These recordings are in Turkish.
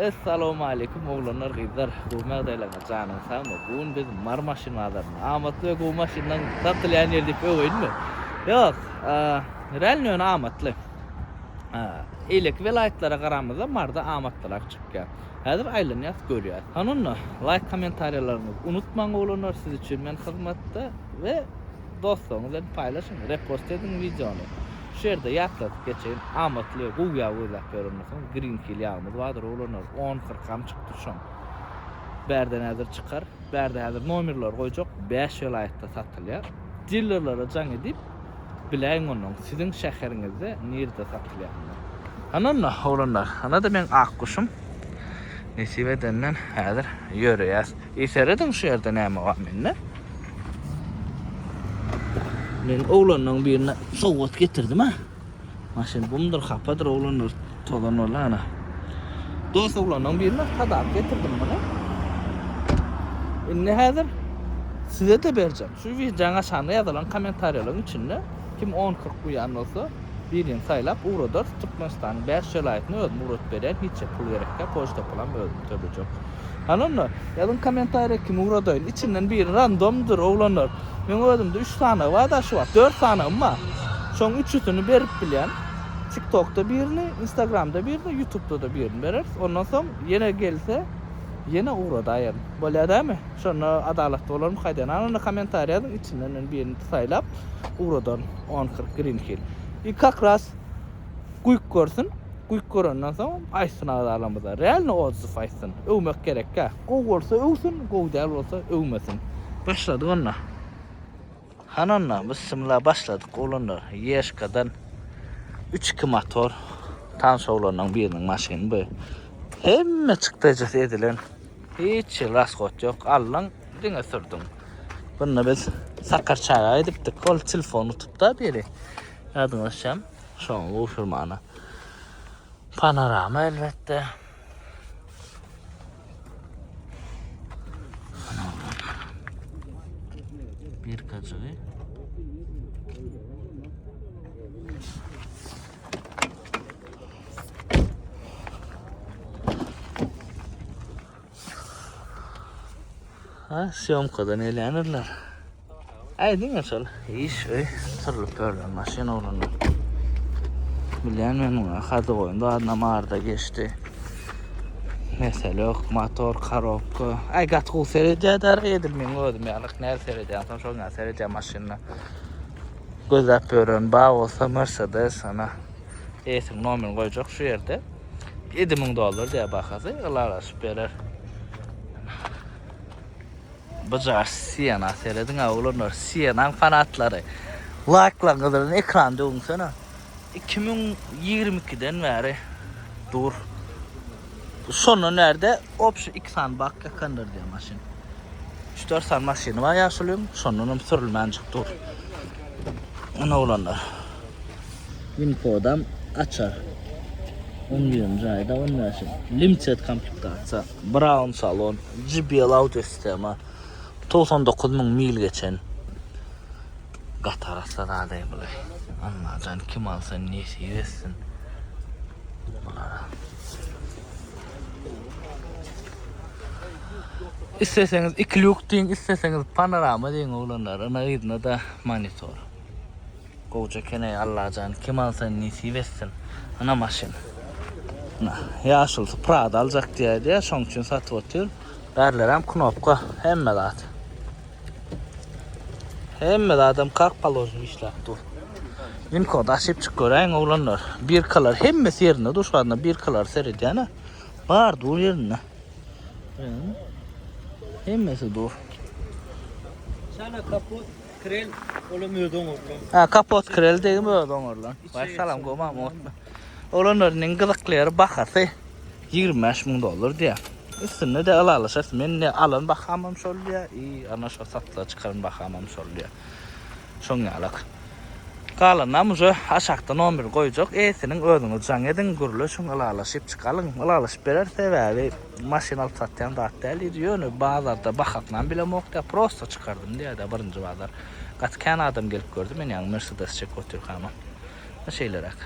Assalamu alaykum oğlanlar kızlar. Bu mağdaylarına canın sağma. Bugün biz marmaşinalarına amatlı bu maşından tatlıyan yerdik öğün mü? Yok. Realnön amatlı. İlek velayetlara qaramızda marda amatlılar çıkkan. Hazır aylanıyat görüyor. Hanunla like komentaryalarını unutmayın oğlanlar siz için men hizmette ve dostlarınızla paylaşın, repost edin videonu. Şu yerde yatlatıp geçeyim. Amatlı Google uzak görünmesin. Green Hill yağımız vardır oğlanlar. 10-40 çıktı şu an. Berden hazır çıkar. Berden hazır nomerler koyacak. 5 velayette satılıyor. Dealerlara can edip bileyin onun. Sizin şehrinizde nerede satılıyor? Hanımla oğlanlar. Ana da ben akkuşum. Nesibe denilen hazır yürüyüz. İseredin şu yerde neyme var minne? Ben oğlanın birine soğut getirdim ha. Maşin bundur kapadır oğlanlar tolan ola Dost oğlanın birine kadar getirdim bana. Ne hazır? Size de vereceğim. Şu videonun aşağıda yazılan komentaryaların içinde kim 10-40 uyan olsa birini sayılap uğradır. Türkmenistan'ın 5 velayetini ödüm uğrat veren hiç pul gerekli poşta falan ödüm tabi çok. Anladın yazın komentarya kim uğradayın içinden bir randomdur oğlanlar. Ben ödümde 3 tane var da şu var 4 tane ama son 3'üsünü verip bilen TikTok'ta birini, Instagram'da birini, YouTube'da da birini veririz. Ondan sonra yine gelse yine uğradayım. Böyle değil mi? Sonra adaletli olur mu kayden? Anladın komentaryanın içinden birini sayılap uğradan 10-40 Green Hill. İlk ras kuyuk görsün. Kuyuk göründen sonra aysın adalamıza. Real ne olsa aysın. Övmek gerek ha. Kov olsa övsün, kov değil olsa övmesin. Başladık onunla. Hanonla bismillah başladık oğlanlar. Yeşkadan 3-2 motor. Tanış oğlanın birinin maşini bu. Hemme çıktı edilen. Hiç raskot yok. Allah'ın dine sürdüm. Bunu biz Sakarçay'a ediptik. Kol telefonu tuttu biri. Adın aşam. Şu an bu firmana. Panorama elbette. Bir kaçığı. Ha, siyomkadan eğlenirler. Ay değil mi sol? İş öy. Tırlıp böyle maşin oğlanlar. Bilen memnunlar. Hadi koyun. Doğadına mağarda geçti. Mesela yok. Motor, karabka. Ay gatkul sereceğe de edilmeyin. Ödüm yani. Ne sereceğim? Son şoğuna sereceğim maşinle. Gözler böyle bağ olsa Mercedes sana. Eğitim nomen koyacak şu yerde. $7,000 diye bakası. Yıllar süperer. Bacar Siena seyredin ha oğlanlar. Siena'nın fanatları. Like'larınızın ekranda olsana. 2022'den beri dur. Sonu nerede? Option 2 tane bak yakındır diye maşin. 3-4 tane maşini var yaşlıyorum. Sonunun sürülmencik dur. Ne oğlanlar. Info'dan açar. 11. ayda 10 yaşım. Limited komplektatsiya. Brown salon. JBL audio sistemi. 99.000 mil geçen. Qatarasa da değil bulay. Anlacan kim alsan neyse yesin. Bunlara. İsterseniz iki lük deyin, isterseniz panorama deyin oğlanlar. Ana gidin da monitor. Koca keney Allah'can kim alsan neyse yesin. Ana maşin. Yaşıl Prada alacak diye son için satıp oturuyor. Berler hem knopka hem medat. Hem adam kalk palozunu işler dur. Vinko da açıp çıkıyor oğlanlar. Bir kalar hemmesi yerine dur şu anda bir kalar seridi yani. Bağır dur yerine. Hemmesi dur. Sana kapot krel olamıyor don orlan. Ha kapot krel değil mi don orlan? Başsalam goma mı? Oğlanların gıdıkları bakarsa $25,000 diye. Üstüne de alışırsın. Men ne alın bakamam şöyle. İyi ana şu satla çıkarın bakamam şöyle. Şun alak. Kalan namızı aşağıda nomer koyacak. Senin özünü can edin gürlü şun alışıp çıkalım. Alışıp verirse ve maşin alıp satayan da değil. Yönü bazılarda bakakla bile mokta prosto çıkardım diye de birinci bazar. Katken adam gelip gördüm. Ben yani Mercedes çek otur kanım. Şeyler ak.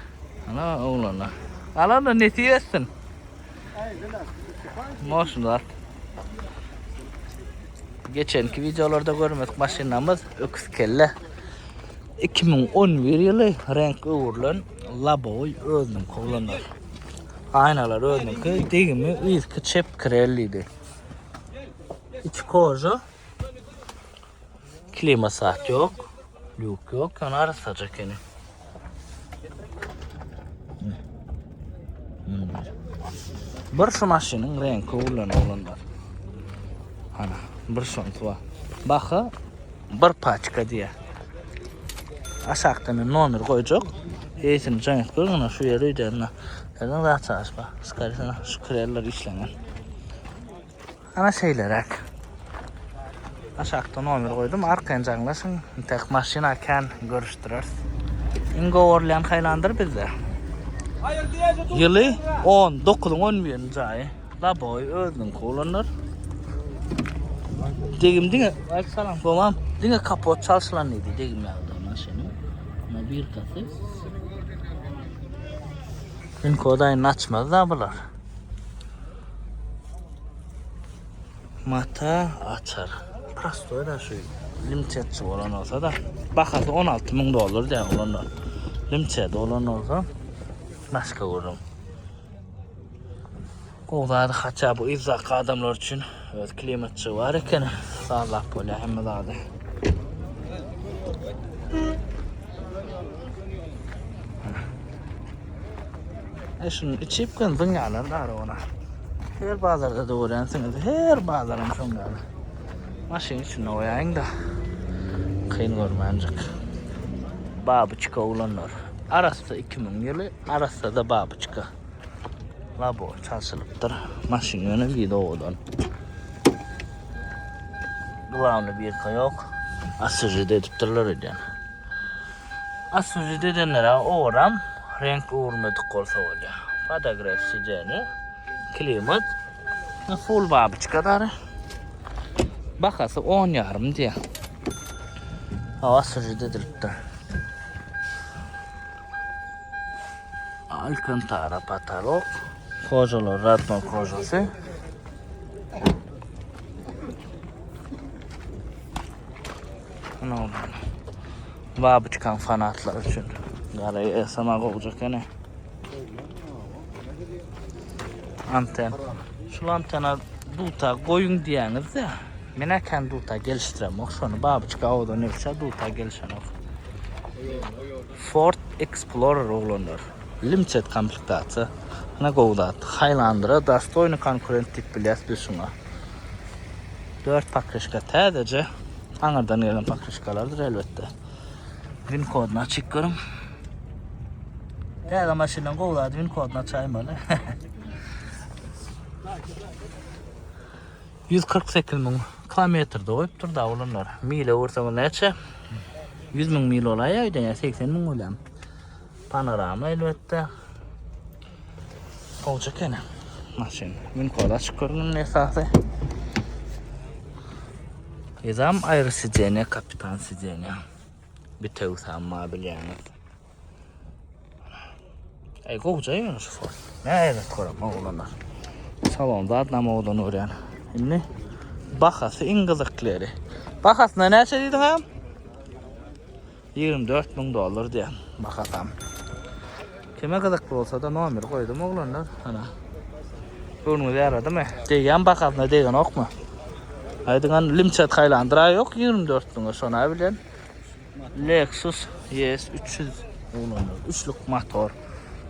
Ana oğlanlar. Ana ne diyorsun? Ay, Maşallah. Geçenki videolarda görmedik maşinamız öküz kelle. 2011 yılı renk uğurlan Laboy özünün kullanır. Aynalar özünün ki degimi ilki çep krelliydi. İç koca. Klima saat yok. Lük yok. Yani arası yani. Bir şu maşinin rengi uğurlanlar. Ana bir şontu var. Bakı bir paçka diye. Aşağıdan nomer koyacak. Eğitim cennet görün şu yeri üzerine. Neden rahat çalışma. Sıkarısına şu krerler işlenen. Ana şeyler aşağıdan nomer koydum. Arkayan canlasın. Tek maşina ken görüştürür. İngo Orlean haylandır bizde. Yılı 19'un 11. ayı. Laboy özünün kullanır. Degim dinge, selam babam. Dinge kapot çalışılan neydi degim yağdı maşini. Ama bir katı. Gün kodayını açmaz da bular. Mata açar. Prastoya da şu limçetçi olan olsa da bakası 16.000 dolar diye olanlar. Limçetçi olan olsa başka vururum. Kovdadı haça bu izak adamlar için evet klimatçı var eken sağlak böyle hem daha da. Şunun içip kan dünyalar da ona. Her bazarda da öğrensiniz. Her bazarım şunlar. Maşin için oyayın da kıyın görmeyecek. Babıçka olanlar. Arası 2000 yılı, arası da babıçka. Labo çalışılıptır. Maşin yönü bir de oğlan. Kulağını bir yok. Asırcı dediptirler eden. Asırcı dedenlere uğram renk uğurmadık olsa öyle. Fotoğraf sıcağını, klimat, full babıç kadar. Bakası 10 yarım diye. Asırcı dediptir. Alcantara patalok. Kocalar Radman kocası. Ne oldu? Babı çıkan fanatlar için. Garayı esama olacak yani. Anten. Şu antena duta koyun diyeniz ya. Meneken duta geliştirem. Şunu babı çıkan oda nefse duta gelişen o. Ford Explorer oğlanlar. Limited komplektatı. Ne go'dat. Highlander'a dostойный konkurentlik bilyas bir şuna. 4 pakrışka tədəcə. Anardan gelen pakrışkalardır elbette. Win kodunu açık görüm. Tədə maşinlə go'dat win kodunu açaymalı. 148.000 kilometrde koyup dur da olanlar. Mile vursama neçe? 100.000 mil olaya, 80.000 olayam. Panorama elbette. Olacak yani. Maşin. Win kodu açık görünün esası. Yazam ayrı sıcağına, kapitan sıcağına. Bir tevsam mabil yani. Ay kovuca yani şu for. Ne evet korama olanlar. Salonda adnama olan öğren. Şimdi bakası ingızıkları. Bakasına ne şeydin ha? 24.000 dolar diye bakasam. Kime kızıklı olsa da nomer koydum oğlanlar. Ana. Bunu da aradı mı? Degen bakasına degen ok mu? Aydıgan limçet haylandıra yok 24.000 sonra bilen. Lexus ES 300 oğlanlar. Üçlük motor.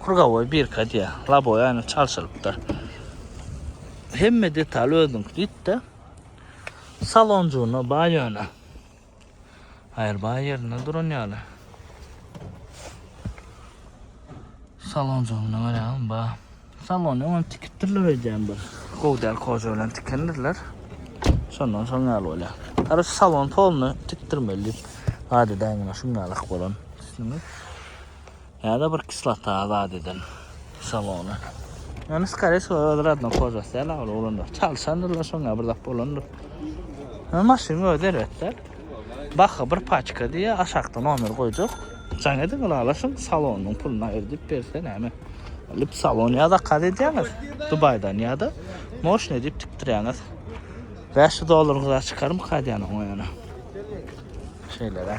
Kurgavoy bir kadiye. Labo yani çalışılıptır. Hemme detaylı ödüm gitti. Saloncuğuna bayana. Hayır bayerine durun yani. Saloncuğuna var ya ba. Salonu onu tikittirler edeceğim bir. Kovdel koca olan tikendirler. Sonra öyle. Arası salon tolunu tiktirmeli. Hadi dayına şunlarlık olan. Ya da bir kislata adeden salonu. Yani skaresi var radna kocası ya la olanlar. Çalışanlarla sonra bir dakika olanlar. Maşin öder etler. Bakı bir paçka diye aşağıdan nomer koyacak. Sen edin alasın salonun puluna ödeyip versen hemen. Lip salon ya da kad edeceğiniz. Dubai'dan ya da Moş ne deyip tiktirýäňiz. $500 çıkarım kadýany oýana. Şeýler.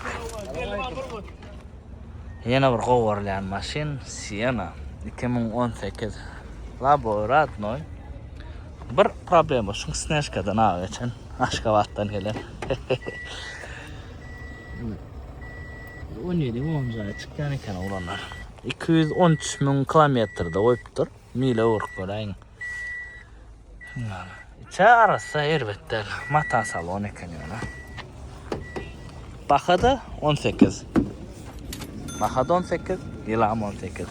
Ýene bir gowarlayan maşin Sienna 2018. Laboratnoy. Bir problem var. Şunu snashkadan ağa geçen. Aşkavattan gelen. 17-10 çıkan eken olanlar. 213.000 kilometrede oyuptur. Mile uğruk göreyin. İçe arası erbetler. Mata salon eken yana. Bakada 18. Bakada 18. Yılam 18.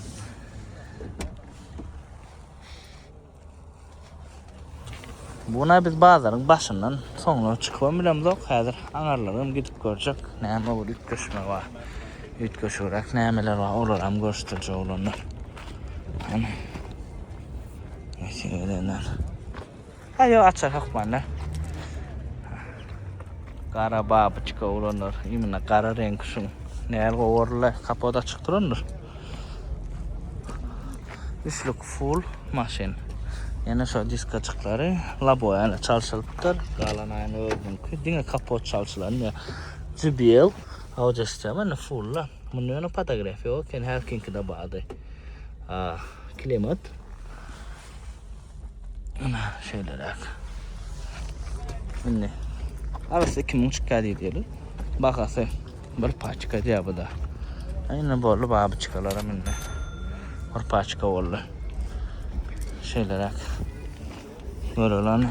Buna biz bazarın başından sonra çıkıp bilemiz yok. Hazır anarlarım gidip görecek. Näme bu ütköşme var. Ütköşürak nämeler var. Olaram gösterce olanlar. Yani. Neyse hayo açar hakmanlar. Kara babıçka olanlar. Imina kara renk şun. Näl gowarla kapoda çıktırındır. Üçlük full maşin. Yana şu disk açıkları laboyana çalışılıptır. Galan aynı öldünkü. Dine kapot çalışılan. JBL. Hava sistemi full la. Bunun fotoğrafı o. Ken her kinki de bağdı. Klimat. Ana şeyler ak. Ne? Arası 2000 çıkardı diyelim. Bakası bir paçka diye bu da. Aynı böyle babı çıkalara minne. Bir paçka oldu. Şeyler ak. Böyle lan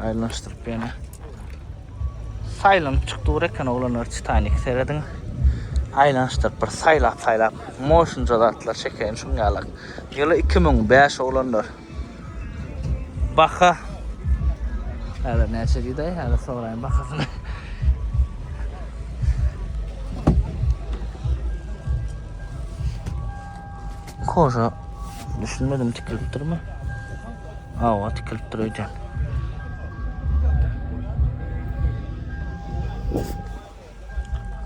ayrılaştırıp yana. Saylan çıktı uğrakan olanlar Titanic seyredin. Ayrılaştırıp bir saylap. Motion cadatlar çekeyin şun galak. Yılı 2005 olanlar. Baka. Hala näçe diýdi? Hala soraýyn bakasyny. Koşa düşünmedim tikilip durma. Awa tikilip durýan.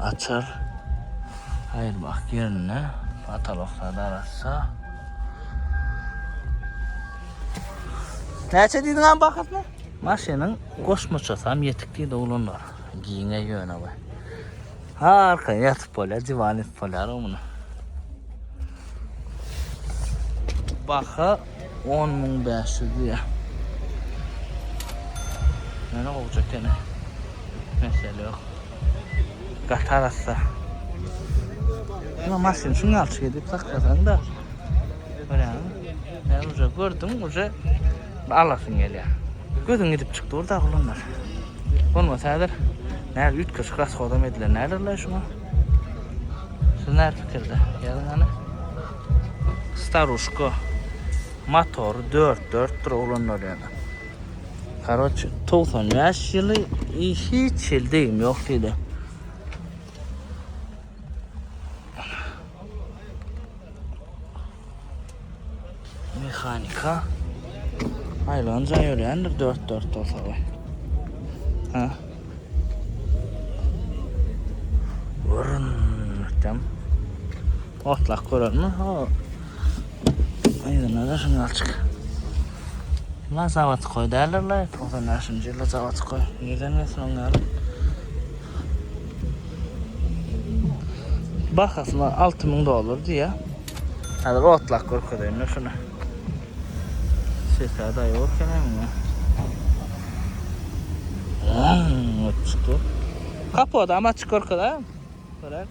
Açar. Hayır bak yerine katalogda arasa. Näçe diýdiň an bakasyny? Maşynyň goşmaçasam yetikli de olanlar. Giýine ýöne ba. Harka yatıp bolýar, diwan etip bolýar muny. Baka 10.500 diýär. Näme bolacak ene? Mesele ýok. Gatarasa. Ama maşyn şunu alçy edip saklasaň da. Barýan. Ben uja gördüm, uja alasın gelýär. Gözün gidip çıktı orada olanlar. Olmasadır. Näde ütköş kras hodam ediler. Näderler şuna? Siz näde fikirde? Yazın hani. Starushko. Motor 4 olanlar yani. Karoç 95 yılı hiç ildeyim yok dedi. Mekanika. Aylanca yürüyendir 4 olsa var. Ha. Vurun. Tam. Otlak görür mü? Ha. Aydın da şunu alçık. Lan zavat koy derlerler. 90 yılı zavat koy. Nereden gelsin onları? Bakasınlar $6.000 diye. Hadi otlak görür kadar şunu. Sesi da yok mi? Çıktı. Kapı da ama çıkıyor kadar. Bırak.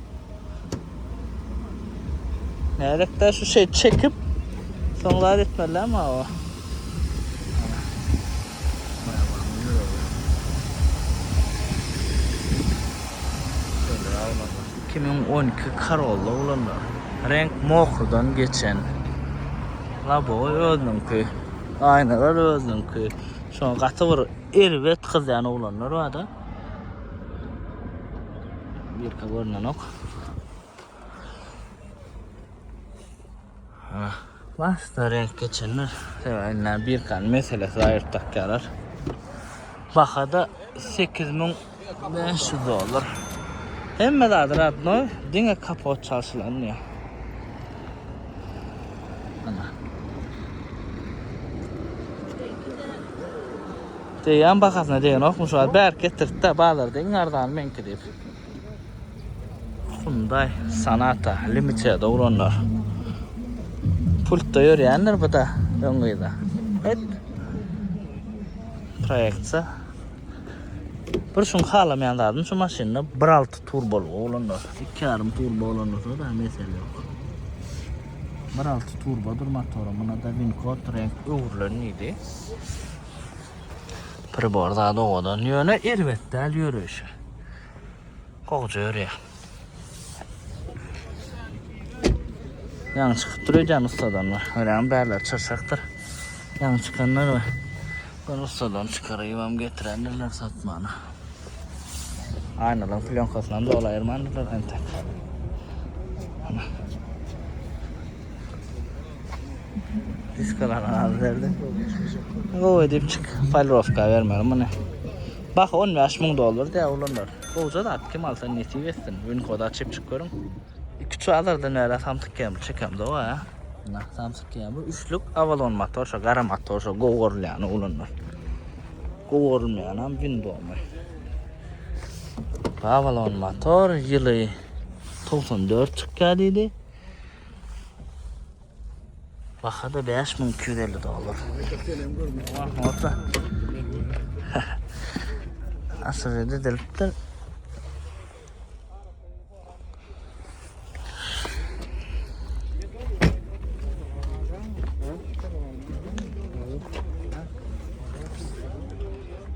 Nerede şu şey çekip sonlar etmeli ama o. 2012 Corolla olanlar. Renk mohrdan geçen. Labo özünkü. Aynalar özünkü. Şu an katı bir elbet kız yani olanlar var da. Bir kabarına nok. Başta renk geçenler. Sevenler bir kan meselesi ayırtak gelir. Bakada $8.500. Hemme dadır adını dine kapot çalışılanıyor. Ana. Deýän bahasına deýän okmuş var. Berk getirdi de bazarda iňardan menki diýip. Hyundai Sonata Limited ulanlar. Pultda ýörýänler bu da öňüňde. Et. Proyektsa. Bir şun halamaýanlardan şu maşyny 1.6 turbolu ulanlar. 2.5 turbo ulanlar da mesele ýok. 1.6 turbodur motoru. Buna da Wincott renk öwürlenýidi. Bir barda doğadan ýöne erwetdäl ýörüş. Gowja ýörýär. Ýa çykyp durýan ustadan var. Ölen bärler çarşakdyr. Ýa çykanlar var. Ben ustadan çıkarayım getirenler satmana. Aynalar plyonkasından dolayırmanlar entek. Diskalar hazırdı. O edip çık. Falrovka vermeyelim bunu. Bak 15.000 dolar diye ulanlar. Oğuz'a da kim alsa neti versin. Wincode'u açıp çıkıyorum. 2 çuvallardan öyle samtık kemir çekem de o ya. Samtık kemir. Üçlük Avalon motor, şu gara motor, şu goğurlayan ulanlar. Goğurlayan hem Windows. Avalon motor yılı 94 çıkkadıydı. Bakada 5.250 dolar. Orta. Asıl ediliptir.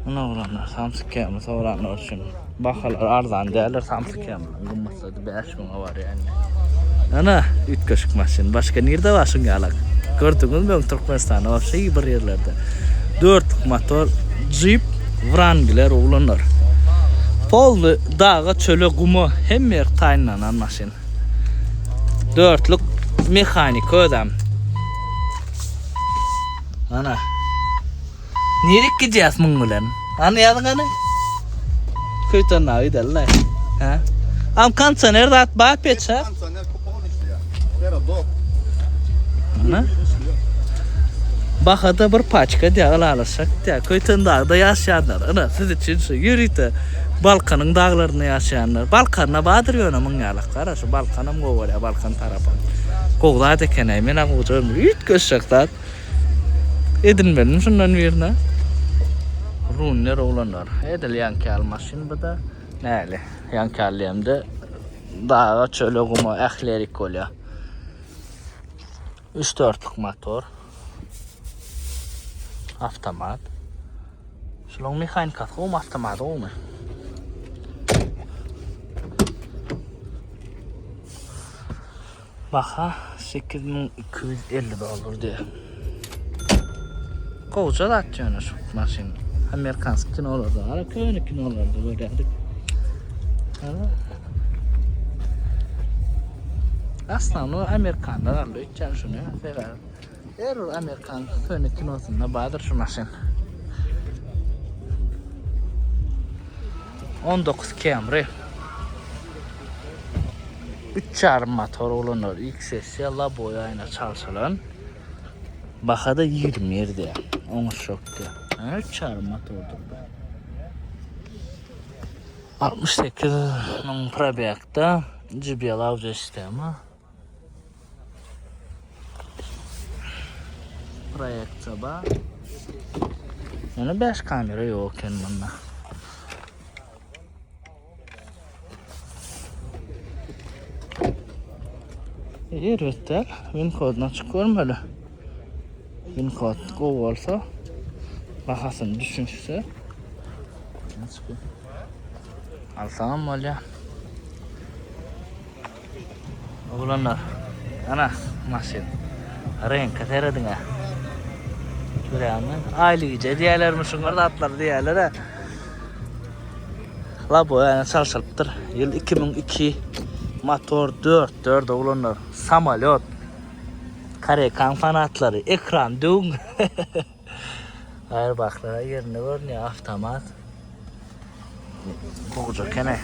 Buna uğranlar, Samsung Cam'ı uğranlar için. Bakalar arzan değerler Samsung Cam'ı. Gümmasada 5.000 var yani. Ana, 3 kaşık maşın. Başka nerede var şun galak? Gördünüz mü? Türkmenistan'da var şey bir yerlerde. 4 motor Jeep Wrangler ulanlar. Pollu dağa çöle gumu hem yer tayinlanan maşın. 4'lük mekanik ödem. Ana. Nereye gideceğiz bunlarla? Anlayadın ana? Köyten navi derler. Ha? Am kanser dat ba peça. Ana. Bakada bir paçka diye alırsak diye köyten dağda yaşayanlar. Ana siz için şu yürüyte Balkanın dağlarında yaşayanlar. Balkan'a badırıyor onun yalak. Kara şu Balkan'ım go var ya Balkan tarafı. Koğla da kenay men ağucum. Üç köşekler. Edin benim şundan birine. Runner olanlar. Edil yankı almasın bu da. Näli? Yankı alyamda dağa çölüğümü ehlerik oluyor. 3-4'lük motor. Avtomat. Şulun mekanik atı olma avtomat olma. Baka 8.250 dolar diye. Kovca da atacağını şu maşin. Amerikansk kinolarda, ara köyünü kinolarda böyle yaptık. Aslında o Amerikanlar alıyor, içen şunu ya. Eğer o Amerikan köyünü kinosunda bağdır şu maşin. 19 Camry. 3.5 motor olanlar, ilk sesi labo yayına çalışılan. Bakada 20 yerde, onu çok diyor. 3.5 motordur bu. 68'nin probekta JBL audio sistemi. Proyekta ba. Yani 5 kamera yok kendimde. Erwetdäl, Wincode'dan çıkıyorum böyle. Wincott go olsa bahasını düşünse alsam mı ya? Oğlanlar ana maşin renk kateredin ha görüyorsun ailece diğerlermişsin orada atlar diğerlere la bu yani çalışıptır yıl 2002 motor 4 oğlanlar samolyot kare kanfanatları ekran dün hayır baklara yerine görünüyor avtomat kokuca kene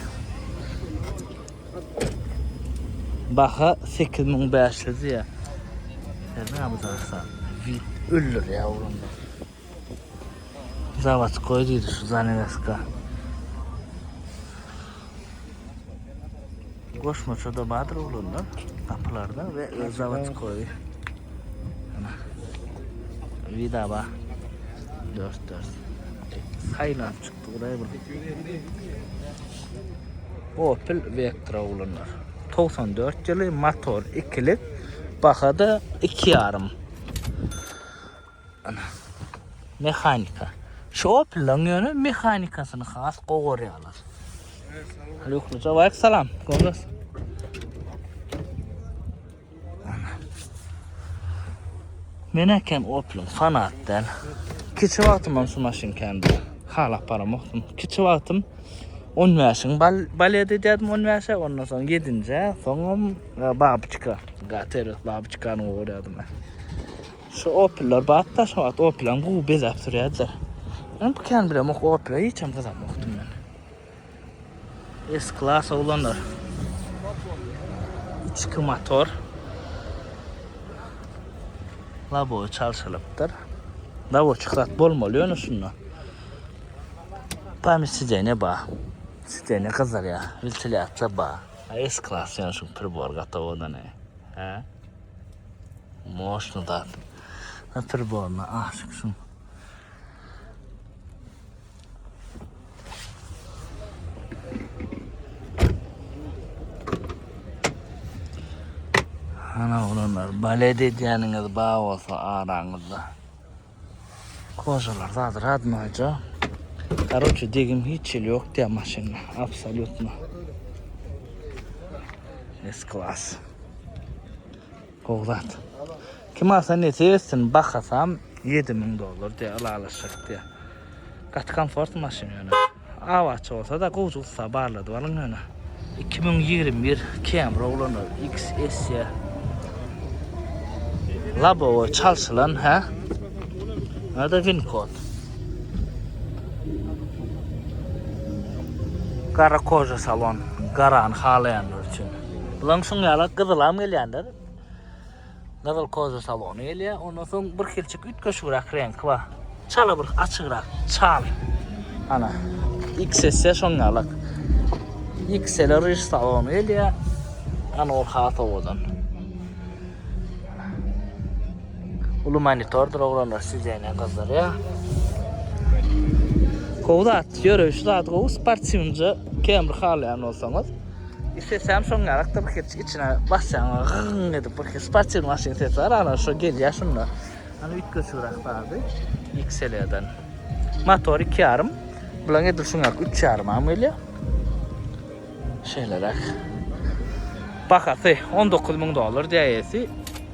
baka 8.500 ya sen ne yapacaksan ölür ya oğlum Zavatskoy deydi şu Zaneveska. Koşmaçada badır olurlar kapılarda ve Zavatskoy. Vida bak. 4. Sayılan çıktı buraya bak. Opel Vectra olurlar. 94 yılı motor ikilik. Bakada 2,5. Ana. Mekanika. Şu Opel'ın yönü mekanikasını khas qoğuruyorlar. Aleyküm selam. Konuşun. Meneken Opel'ın fanattan. Kiçi vaxtım şu maşın kendi. Hala param yoxdum. Kiçi vaxtım 10 yaşın balede dedim 10 yaşa, ondan sonra 7. Sonra babıçka. Gaterot babıçkanı uğradım ben. Şu Opel'lar batta şu vaxt Opel'ın bu bezap sürüyordular. Ben bu kendi bilem Opel'ı hiç hem kazanmaktım ben. S-Class olanlar. 2 motor. Labo çalışılıptır. Labo çıkart bolmalı onu şunu. Pamir sizene ba. Sizene kızar ya. Viltili atla ba. S-Class yani şu pribor gata oda ne. He? Moşnu da. Priborna aşık şunu. Ana olanlar balede diyeniniz bağ olsa aranızda. Kocalar zaten radmayca. Короче, degim hiç yok diye maşinle. Absolutno. S-Class. Kovdat. Kim alsa ne seversin bakasam $7,000 diye alışık diye. Kaç konfort maşin yani. Avaç olsa da kovcuksa barladı valın yani. 2021 Camry olanlar XS ya. Labo çalışılan ha. Nerede Wincott? Kara koca salon, karan halayanlar için. Bulan şunyalar kızılam gelyenler. Kızıl koca salonu geliyor, ondan sonra bir kelçik ütke şurak renk var. Çala bir açıkrak, çal. Ana, XS şunyalar. XL rış salonu geliyor, ana ol hata odan. Ulu monitordur oğlanlar sizeyne kızlar ya. Kovdat, yürüyüş da o sportsiyoncu Camry halayan olsanız. İstesem şunyarak da bir kelçik içine bassan, gıngın edip bir sportsiyon maşini sesler, ana şu geliyor şunlar. Ana ütke şurak vardı, XL'den. Motor 2,5. Bulan edir şunyarak 3,5 ameliyor. Şeylerak. Bakası $19,000 diyesi.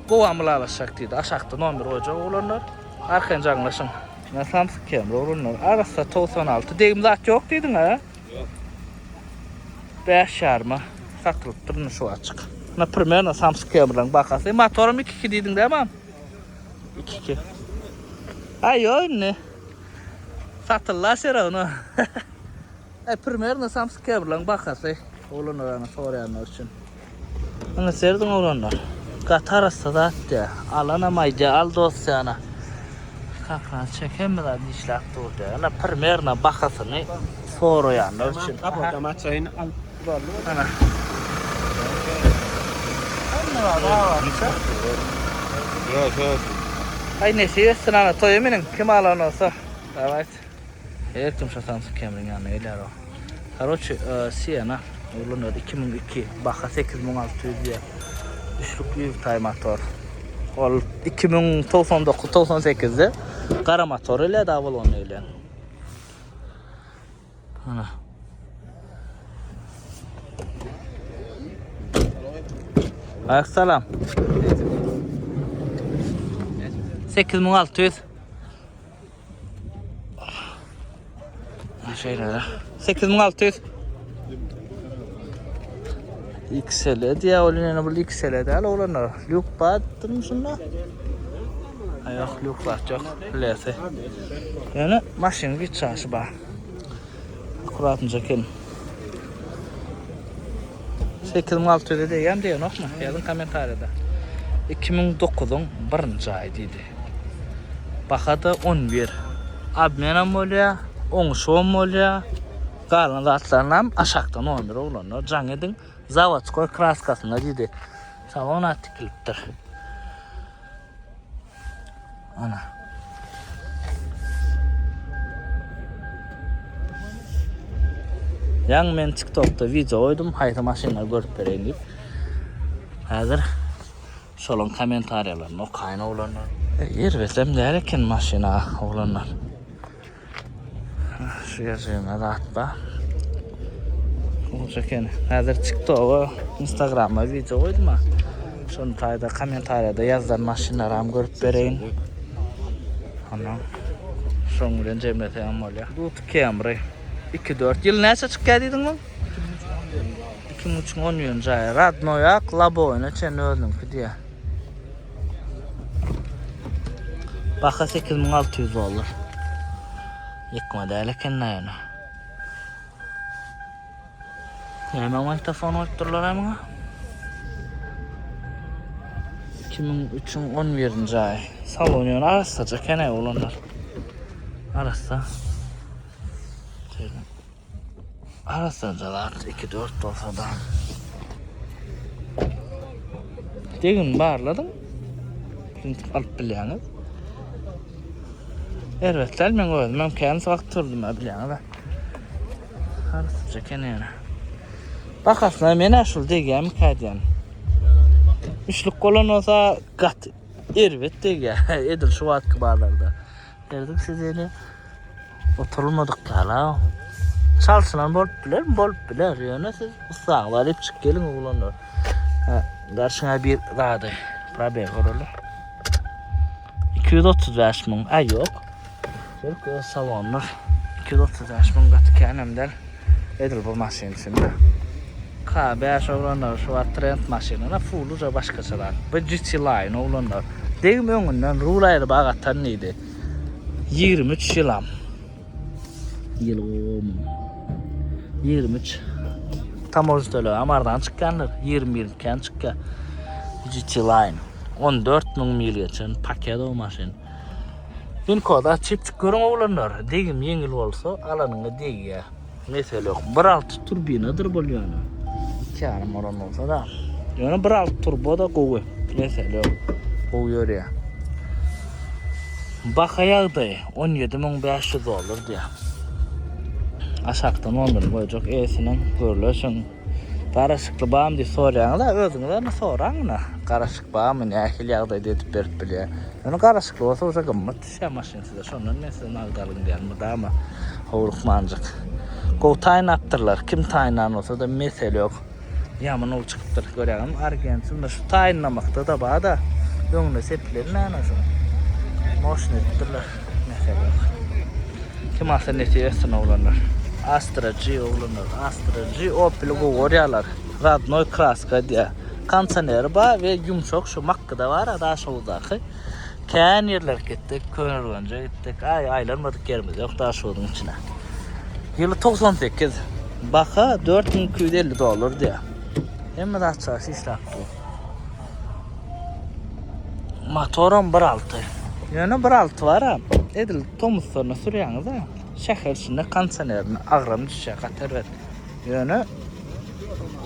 Kovamıla alışacak deydi. Aşağıda номер koyacak olanlar. Arkanca anlaşın. Ben Samsung Camry olanlar. Arası 96. Deyim zat yok deydin ha? Yok. 5,5 satılıp durun şu açık. Na primer Samsung Camry'nin bakası. Motorum 2,2 deydin değil mi? 2,2. Ay ne? Satırlar sera onu. Primer Samsung Camry'nin bakası. Olanlar sorayanlar için. Ana serdin olanlar. Katar sadatya alana mayca al dosyana. Kakran çekemeden işlek durdu. Ana primerna bakasını soruyanlar için. Kapota maçayını al. Ana. Ne var daha? Yok. Ay ne seversin ana toyuminin kim alan olsa. Evet. Her kim Samsung Camry'nin yanına iler o. Короче, Sienna olanlar 2002 baka 8,600 diye. Düşük bir motor. Ol 2099-98'de kara motor ile davul onu ile. Ana. Assalam. 8,600. Şeyler. 8,600. XL diye olanlar bu XL de olanlar. Luke battın şuna. Yok Luke bat yok. Lese. Yani maşın bir çarşı var. Akuratınca gelin. 8,600 diyeyim diyor mu? Yazın komentarda. 2009'un 1. ayıydı. Bakada 11. abmenam bolýar, oňşoň bolýar. Galan zatlarynam aşakdan ondur olanlar. Jaň edin zavodskoy kraskasyna diýdi. Salon tikilipdir. Ana. Yaň men TikTokda video oýdum, haýta maşynalar görüp bereýin diýip. Häzir şolun kommentariýalaryny okaýyn olanlar. Ýerbetlem däl eken maşyna olanlar. Şu ýerime zatba. Oçakene. Häzir TikTok'a, Instagram'a video oýdum. Şonu taýda kommentariýada ýazdan maşynalarym görüp bereýin. Ana. Şoň bilen jemletem bolýar. Dut Camry 2-4 ýyl näçe çykýar diýdiň bu? 2010 ýyl Radnoyak Laboyna çen öldümki diýe. Baha 8600 dollar. Yıkma däl eken näme? Hemen telefon oýtdurlar ama. 2003'ün 11-nji aý. Salonyon arassaja kene olanlar. Arassa. Arassajalar 2-4 bolsa da. Degin barladyň. Print alyp bilýäňiz. Erwetler men gözüm mümkin sakturdum bilýäňiz. Arassaja kene. Bakasına men aşul degem kadyan. Üçlük kolon olsa gat ervet dege edil şu wagt barlarda. Derdik sizleri oturulmadık kala. Çalsınan bolup biler ýöne siz usaglar hep çık gelin oğlanlar. Garşyna bir rady problem görülir. 235 000 ay yok. Şerk salonlar 235 000 gat kenemler edil bu maşyn şimdi. K5 olanlar şu trend maşynyna fulluca başgaçalar. Bu GT Line olanlar. Degim öňünden rulaýry bagatan idi. 23 ýylam. Ýylym. 23. Tam orijinal amardan çykkanlar. 20 kan çykka. GT Line. 14 000 mil geçen paket o maşyn. Bin koda çip görüň olanlar. Degim ýeňil bolsa alanyňa degýär. Mesele yok. 1.6 turbinadır bolýar. Kârım oran olsa da. Yani 1.6 turbo da gowy. Mesele yok. Gowy ýöre. Bakaýagdy 17.500 dollar diýär. Aşakdan ondan goýjak esiniň görülüşün. Garaşykly bagam diýip soraýaňyz da özüňizden soraňyna. Garaşyk bagam nähil ýagdaýda edip berip bilýär. Yani garaşykly bolsa oşa gymmat şä maşynsyda şondan näse nagdalyň diýär da howruk manjak. Go taýnapdyrlar. Kim taýnan olsa da mesele yok. Yaman ol çıkıptır görýäňim. Argentinde şu taýynlamakda da bada öňüne seplerini anasyn. Moşun etdirler. Mesele yok. Kim asyn etýärsin oğlanlar. Astra G oğlanlar. Astra G Opel gorýarlar. Radnoy kraska diýär. Kansaner ba we yumşak şu makkada var da şoldaky. Kän ýerler gitdik, körünce gitdik. Aýlanmadyk ýerimiz ýok da şoňun içine. Ýyly 98. Baka 4250 dollar diýär. Hemme de açarsı işlaptı. Motorum 1.6. Yani 1.6 var ha. Edil Tomuslarına sürüyorsunuz ha. Şehir içinde kansenerini ağrını düşecek kater. Yani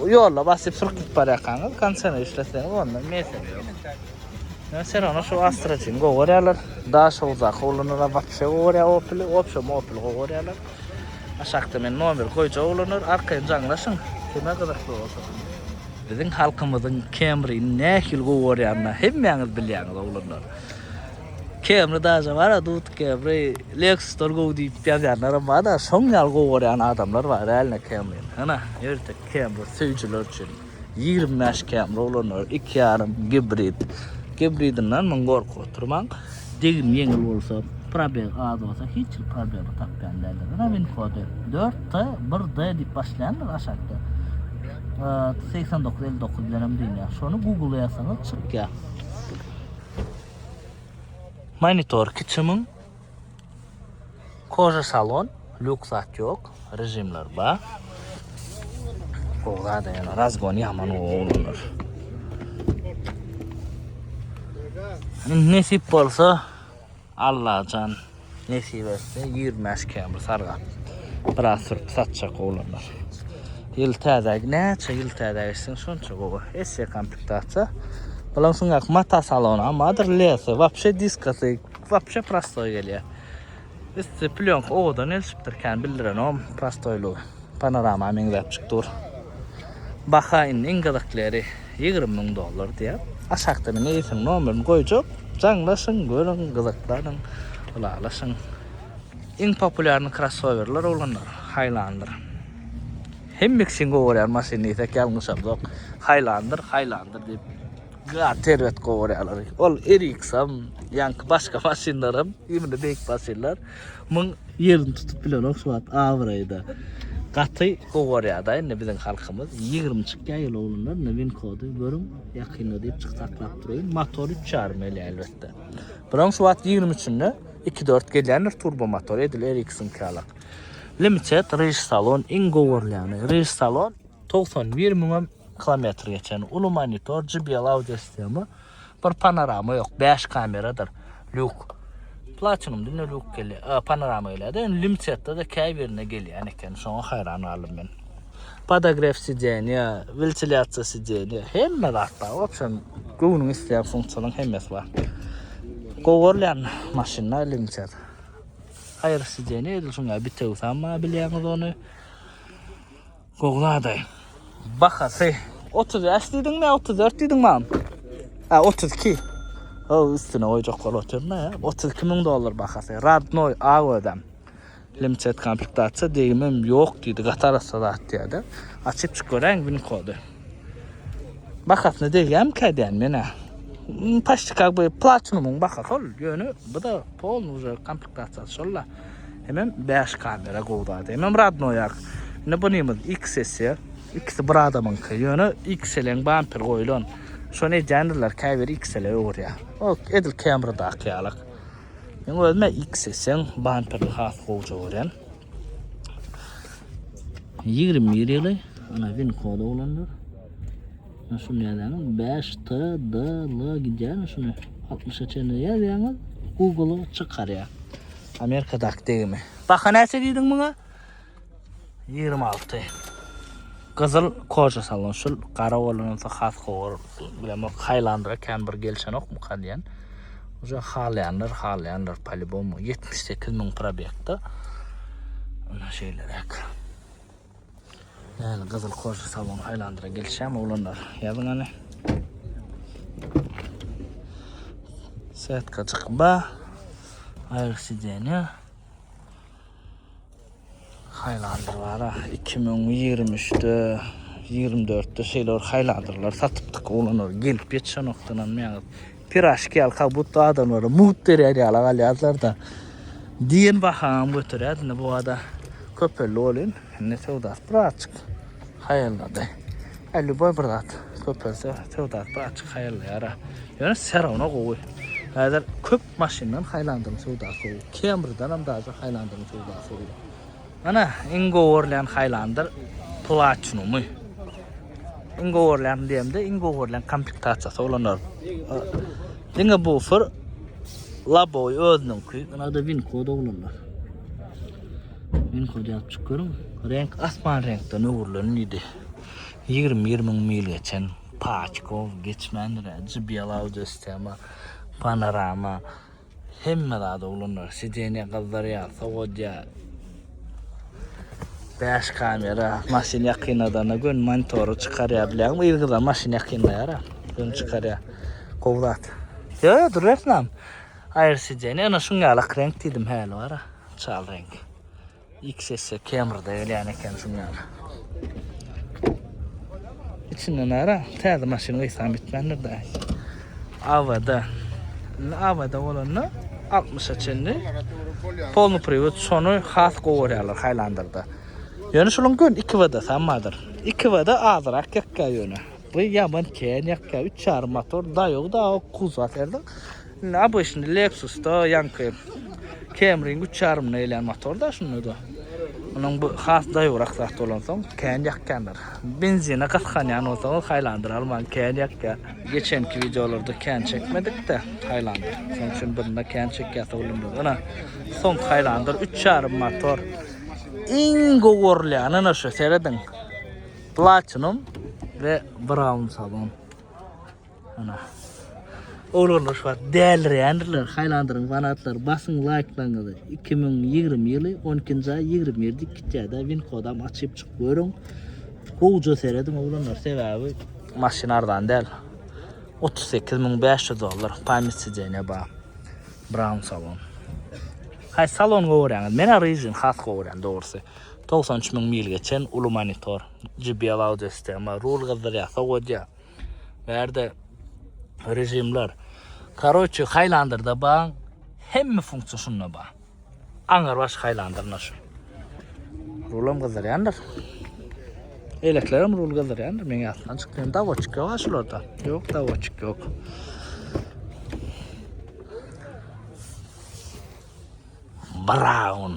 yolla basıp sürüp bırakanız kansener işleseniz ondan mesele yok. Yani sen ona şu astracın goğuryalar. Daha şu uzak olunur. Vapşe goğurya Opel goğuryalar. Aşakta men nomer koyca olunur. Arkayın canlaşın. Kime kadar olsun. Bizim halkımızın Camry nähil goýarýarna hemmeňiz bilýäňiz oğlanlar. Camry daja var, Dut Camry, Lexus gowy diýip ýazýarlar, bada şoňal goýarýan adamlar bar äline Camry. Ana, ýerde Camry söýjüler üçin 25 Camry oğlanlar, 2.5 hibrid. Hibridinden men gorkup oturmaň. Degim ýeňil bolsa, probel az bolsa hiç problem tapýan däl. Ana men kody 4T 1D diýip başlaýanlar aşakda. 89-59 bilenem diýär. Şonu Google'a ýazsaňyz çykýar. Monitor kiçimin. Koja salon, lüksat yok, rejimler ba. Koja da ýa razgon ýaman oğlanlar. Nesip bolsa Allah can Nesi verse 25 km sarga. Biraz sürüp satacak oğlanlar. Yıl təzəg neçə yıl təzəgsin şonça qoğu. Esse komplektatsiya. Bulan sunak mata salonu amadır lesi. Вообще diskası. Вообще prostoy geliyor. İşte plyonka oğudan elşiptirken bildiren o prostoyluğu. Panorama mengzep çıktır. Baha inin gıdıkları $20.000 diye. Aşağıda bir neysin numarini koyacak. Canlasın görün gıdıkların. Ulalasın. En popülerini crossoverlar olanlar. Highlander. Hem mixing over masini ise gelmişim yok. Highlander deyip. Ya tervet kovaryalar. Ol eriksam yankı başka masinlerim. Yeminde bek masinler. Mun yerini tutup bilen o suat avrayda. Katı kovaryada ne bizim halkımız 20 çıkya yıl oğlunlar nevin kodu görüm yakını deyip çıksaklap durayım. Motor 3 çarmeli elbette. Buran suat 23'ünde 2.4 gelenir turbo motor edil eriksin kalak. Limited race salon in kovaryanı. Race salon 91 milyon kilometre geçen ulu monitor, JBL audio sistemi, bir panorama yok, 5 kameradır, Luke. Platinum dinle Luke geliyor, panorama geliyor. Limited'de de kayverine geliyor, yani sonra hayran aldım ben. Podograf sideni, ventilasyon sideni, hem de hatta, opsiyon, göğünün isteyen fonksiyonun hemmesi var. Koğurlayan maşinler limited. Hayır sideni edilsin ya, bir tevsam mı biliyorsunuz onu? Koğuladay. Bakası 30 yaş dedin mi 34 dedin mi? 32. O üstüne oyuncaklar oturma ya. $32.000 bakası. Radnoy ağırdan. Limited komplektatsiya deyimim yok dedi. Qatar sadat dedi. Açıp çıkıran gün kodu. Bakasını degem kadiyan mene. Paştıkak bu platinumun bakası ol. Yönü bu da polnu komplektatsiyası şolla. Hemen 5 kamera qoğdadı. Hemen radnoyak. Ne bunimiz XS'ye. İkisi bir adamın yönü XL'in bumper koyulun. Sonra canlılar kayveri XL'e uğruyor. O edil kamerada akıyalık. Yani özme XS'in bumper'ı has koyucu uğrayan. 20 yılı ana bin kodu olanlar. Şunu yazanız 5TDL gideceğin şunu 60'a çene yazanız Google'u çıkar ya. Amerika'daki değil mi? Bakın neyse deydin buna? 26. Kızıl koca salon şu qara olanın xas qor bilmem Highlander kan bir gelsen ok mu qadiyan. Oja Highlander polibom 78.000 probekta. Ona şeylerek. Yani kızıl koca salon Highlander'a gelşem olanlar. Yazın hani. Saat kaçık ba. Ayır sideni. Highlander var ha 2023'te 24'te şeyler Highlander'lar satıptık olanlar gelip geçen noktadan meyaz piraşki alka bu da adamları muhteriyeli alağalyazlar da diyen baham götürüyordu bu ada köpelli olun ne sevdas bırakık hayallarda 50 boy bırak köpelse sevdas bırakık hayallara yani serana koy Hazır köp maşindən Highlander'ın sevdas koy Camry'dan hem daha Highlander'ın sevdas koy Ana Ingoverland Highlander Platinumu. Ingoverland diyemde Ingoverland komplektatsiyası olanlar. Dinge bu fır Laboy özünün kuy. Ana da win kodu olanlar. Win kodu yapıp çıkıyorum. Renk asman renkten uğurlanın idi. 20 mil geçen Paçkov geçmendir. JBL audio sistemi panorama hemme da olanlar. Sideni kızları ya Savodya 5 kamera, maşin yakinadan gün monitoru çıkarabiliyorum. İlgiden maşin yakinlayara. Gün çıkarıyor. Kovdat. Ya dur resmen. Ayrıca ne şungalık renk dedim hali var ha. Çal renk. XS kamerada öyle yani şungalık. İçinden ara. Tadı maşini isam bitmendir de. Avada olanı 60 açındı. Polnu privat sonu has kovaryalar Highlander'da. Yönü şunun gün 2 vada samadır. 2 vada azırak yakka yönü. Bu yaman ken yakka 3 çarpı motor da yok da o kuzat erdi. Ne bu şimdi Lexus'ta yankı Camry'in 3 çarpı neyle motor da şunu da. Onun bu has daýurak zat bolan soň kän ýakkandyr. Benzine gaskan ýany bolsa haýlandyr alman kän ýakka. Geçenki videolarda kän çekmedik de haýlandyr. Şoň üçin birinde kän çekýärse bolundy. Ana soň haýlandyr 3,5 motor. Iň gowurlýany näşe seredin. Platinum ve brown salon. Ana. Oğlunlar şu var. Değerli yanırlar. Haylandırın fanatlar. Basın like'lanıdı. 2020 yılı 12. ay 27 gideceğde Winco'dan açıp çıkıyorum. Kovucu seyredim oğlunlar. Sebebi maşinardan değil. $38.500 paymisicene bağ. Brown salon. Hay salon kovuranız. Mena region has kovuran doğrusu. 93.000 mil geçen ulu monitor. JBL audio sistemi. Rul gızdırya. Soğudya. Verdi. Rejimler. Karoçu Highlander'da bağın hemme fonksiyonuna bağ. Aňar baş Highlander'na şu. Rulam gazaryandır. Eleklerim rul gazaryandır. Men ýatdan çykdym da boçuk ýok şularda. Ýok da boçuk ýok. Brown.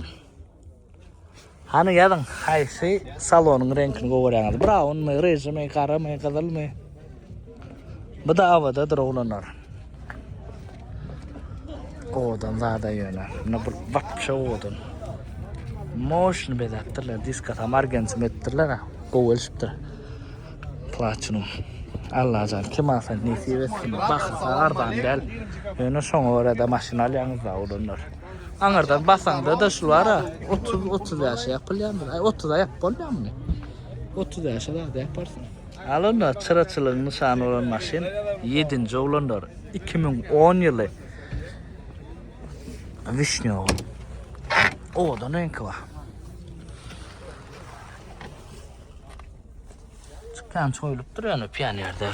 Hani ýadyň haýsy salonyň reňkini gowarýaňyz. Brown my, rejimi, kara my, gyzyl my. Bu da avada drawlanar. Odan zada ýöne. Buna bir vapşa odan. Motion bezettirler, diska tamargens mettirler. Gowelşipdir. Platinum. Allah jan kim alsa nesi etsin. Baksa ardan del. Ýöne şoň orada maşinal ýaňyz da olanlar. Aňardan basaňda da şulara 30 ýaş ýapylýandyr. 30 ýapylýanmy? 30 ýaşa da yaparsın. Alınlar çıraçılığın nişanı olan maşin 7. olanlar 2010 yılı Vişnyo. O da nenki var. Çıkan çoyulup duruyor piyanerde.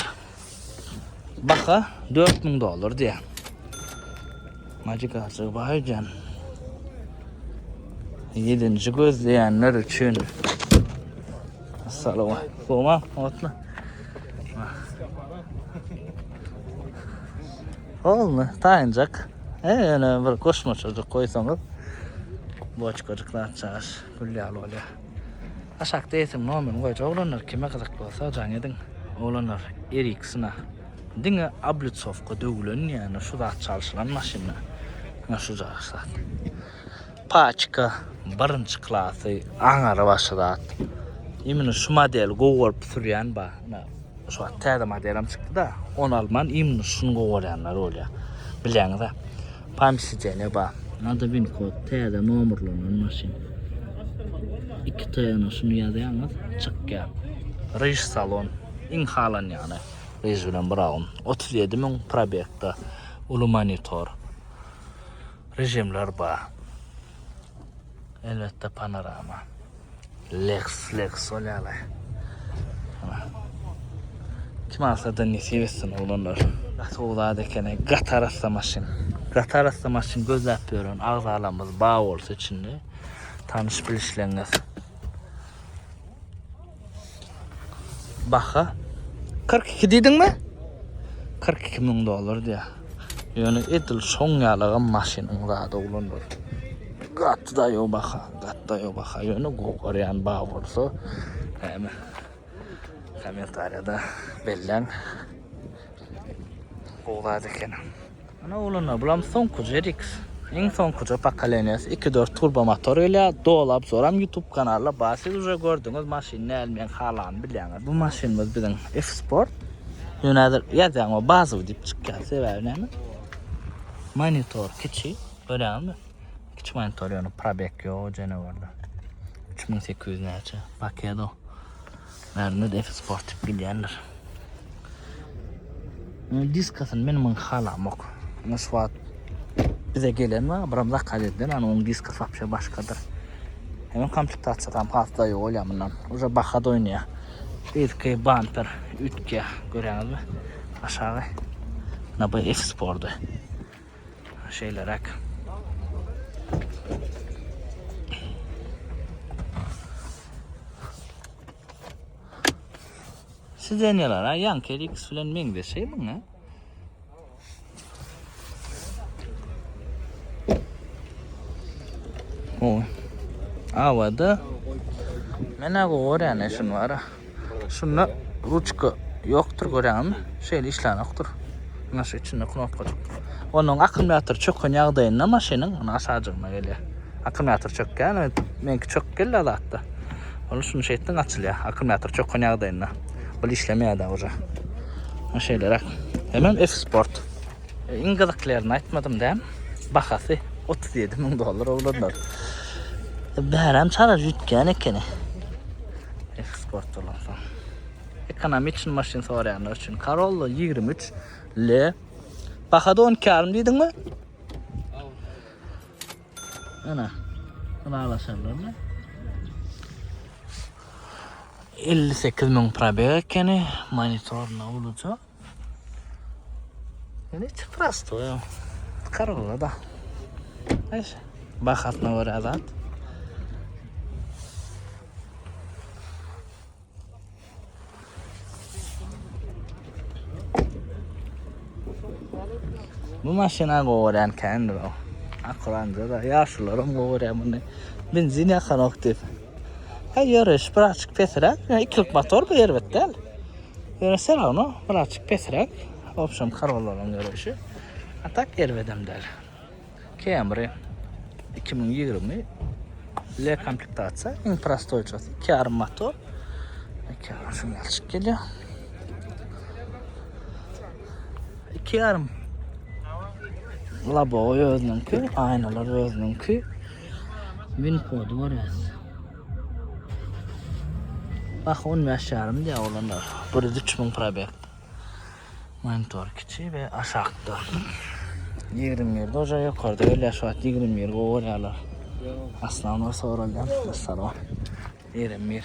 Baka $4.000 diye. Macik ağacı baycan. 7. gözleyenler için. Assalamu alaikum. Otla. Olma, taýynjak. Ene bir koşma çocuk koysanız. Boş çocuklar çağış. Güllýär bolýar. Aşakda etim nomen goýjak olanlar kime gyzyk bolsa jan edin. Olanlar Ericsson. Diňe Ablutsovka döwülen ýani şu zat çalşylan maşina. Şu zat. Paçka, birinci klasy, aňara başlat. Imini şu model gowarp sürýän ba. Şu täze modelim çykdy da, onu alman imini şunu gowarýanlar bolýar. Bilýäňiz-de. Pamsijene ba. Nada Winco täze nomerlanan maşin. 2 taýany şunu ýazýaňyz, çykýar. Rij salon, iň halan ýany. Rij bilen Brown. 37.000 probekda. Ulu monitor. Rejimler ba. Elbette panorama. Lex olýarlar. Kim alsa da nesi etsin olanlar. Gatowlada ekene gatarasta maşin. Gatarasta maşin gözläp ýören agzalamyz bağ bolsa içinde tanış bilişleňiz. Baka 42 diýdiňmi? $42.000 diýär. Ýöne edil şoň ýalygan maşiniň zady olanlar. Gatda ýok baka. Ýöne gowarýan bağ bolsa hem komentariyada belläň. Oğladı ekene. Ana olanlar bulam soňky JRX. Iň soňky pakaleňesi 2.4 turbo motor ile dolap soram YouTube kanalyna basyp uje gördüňiz maşyny näme halan bilýäňiz. Bu maşynymyz biziň F-Sport. Ýönedir ýazýaňy bazy diýip çykýar sebäbi näme? Monitor kiçi, öňmi? Kiçi monitor ýöne probek ýok jene barda. 3800 näçe pakedo. Märne F-Sport diýip bilýändir. Diskasyn menim halam ok. Naswat bize gelenme, buramda kadeden, onun diskası vapşe başkadır. Hemen komplektatsiyadan fazla yok olamından. Uca bakada oynaya. Bir bumper, ütke görüyorsunuz mu? Aşağı. Ne bu F-Sport'u. Şeyler ek. Siz deniyorlar ha, Yankee X filan mengde şey mi ne? O Avada mena goýan şunu var. Şunu ruçka yoktur görýärmi? Şeýle işlän yoktur. Naşy içinde knopka juk. Onun akkumulyator çökän ýagdaýynda maşynyň aşagyna gelýär. Akkumulyator çökkä, menki çök geldi alatda. Onu şunu şeyden açılıyor. Akkumulyator çökän ýagdaýynda. Bu işlemeýär oja. Şeýlerak. Hemen F-Sport. İngilizlerini aytmadım da. Bahasy $37.000 olanlar. Bäram çara jutgan ekeni. F-Sport olansa. Ekonomi için maşin sorayanlar için. Corolla 23 L. Bahada 12,5 diýdiňmi? Ana. Buna alaşarlar mı? 58.000 probeg ekeni. Monitoruna olacak. Yani hiç prosto ya. Corolla da. Neyse. Bahatna göre azat. Bu maşina goýan kendi o. Akranda da yaşlılarım goýan bunu. Benzin yakan oktif. Yarış pratik petrak. İkilik motor beribet del. Göresen onu pratik petrak. Option Corolla'nın görüşü. Atak ervedem der. Camry 2020 L komplektatsiya, eng prostoy çöz. 2,5 motor. 2,5 şunu açık geliyor. 2,5 Labo özününki, aynalar özününki. Win kodu var ya. Bak 15,5 diye olanlar. Burada 3.000 probeg. Monitor kiçi ve aşağıda. 20 hoca yukarıda öyle şu an 20 goýarlar. Aslan soralım. Aslan. 20.